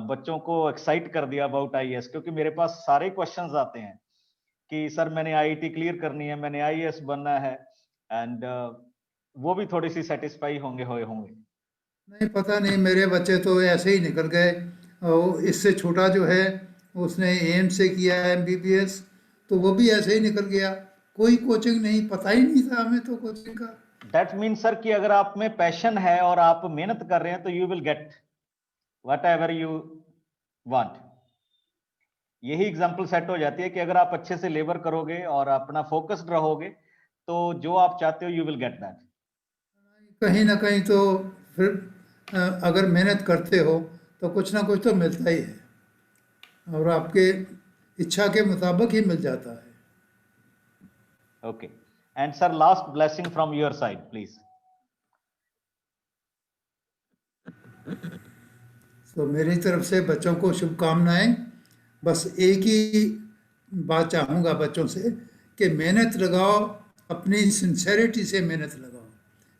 [SPEAKER 1] बच्चों को एक्साइट कर दिया अबाउट आईएएस, क्योंकि मेरे पास सारे क्वेश्चंस आते हैं कि सर मैंने आईआईटी क्लियर करनी है, मैंने आईएएस बनना है, एंड वो भी थोड़ी सी सेटिस्फाई होंगे।
[SPEAKER 2] नहीं, पता नहीं, मेरे बच्चे तो ऐसे ही निकल गए। और इससे छोटा जो है उसने एम्स से किया है एमबीबीएस, तो वो भी ऐसे ही निकल गया। कोई कोचिंग नहीं, पता ही नहीं था हमें तो कोचिंग का।
[SPEAKER 1] दैट मीन्स सर कि अगर आप में पैशन है और आप मेहनत कर रहे हैं तो you will get whatever you want. यही एग्जांपल सेट हो जाती है कि अगर आप अच्छे से लेबर करोगे और अपना फोकस्ड रहोगे तो जो आप चाहते हो यू विल गेट दैट।
[SPEAKER 2] कहीं ना कहीं तो फिर अगर मेहनत करते हो तो कुछ ना कुछ तो मिलता ही है, और आपके इच्छा के मुताबिक ही मिल जाता है।
[SPEAKER 1] Okay, and sir last blessing from your side please.
[SPEAKER 2] तो मेरी तरफ से बच्चों को शुभकामनाएं। बस एक ही बात चाहूँगा बच्चों से कि मेहनत लगाओ, अपनी सिंसेरिटी से मेहनत लगाओ,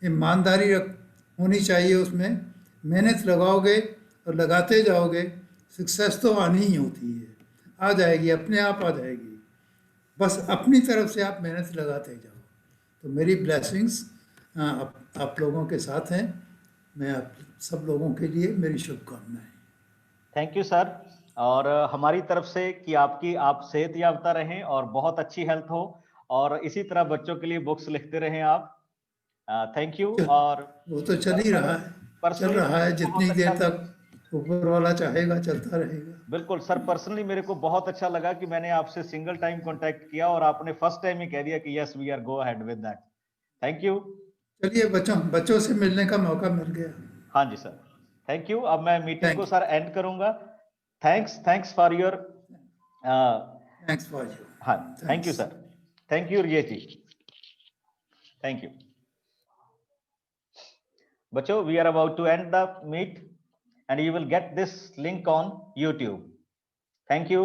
[SPEAKER 2] ईमानदारी होनी चाहिए उसमें। मेहनत लगाओगे और लगाते जाओगे, सक्सेस तो आनी ही होती है, आ जाएगी, अपने आप आ जाएगी। बस अपनी तरफ से आप मेहनत लगाते जाओ। तो मेरी ब्लेसिंग्स आप लोगों के साथ हैं। मैं आप सब लोगों के लिए मेरी शुभकामनाएं।
[SPEAKER 1] थैंक यू सर, और हमारी तरफ से कि आप सेहत याफ्ता रहें और बहुत अच्छी हेल्थ हो, और इसी तरह बच्चों के लिए बुक्स लिखते रहें आप। Thank you. और
[SPEAKER 2] वो तो चल ही रहा है, जितनी देर तक ऊपर वाला चाहेगा चलता रहेगा।
[SPEAKER 1] बिल्कुल सर, पर्सनली मेरे को बहुत अच्छा लगा कि मैंने आपसे सिंगल टाइम कांटेक्ट किया और आपने फर्स्ट टाइम ही कह दिया कि yes we are go ahead with that. Thank you.
[SPEAKER 2] चलिए बच्चों से मिलने का मौका मिल गया।
[SPEAKER 1] हाँ जी सर, थैंक यू। अब मैं मीटिंग को सर एंड करूंगा। थैंक्स फॉर योर हाँ, thank you sir, thank you Rijesh ji, thank you. बच्चों, we are about to end the meet and you will get this link on YouTube. Thank you.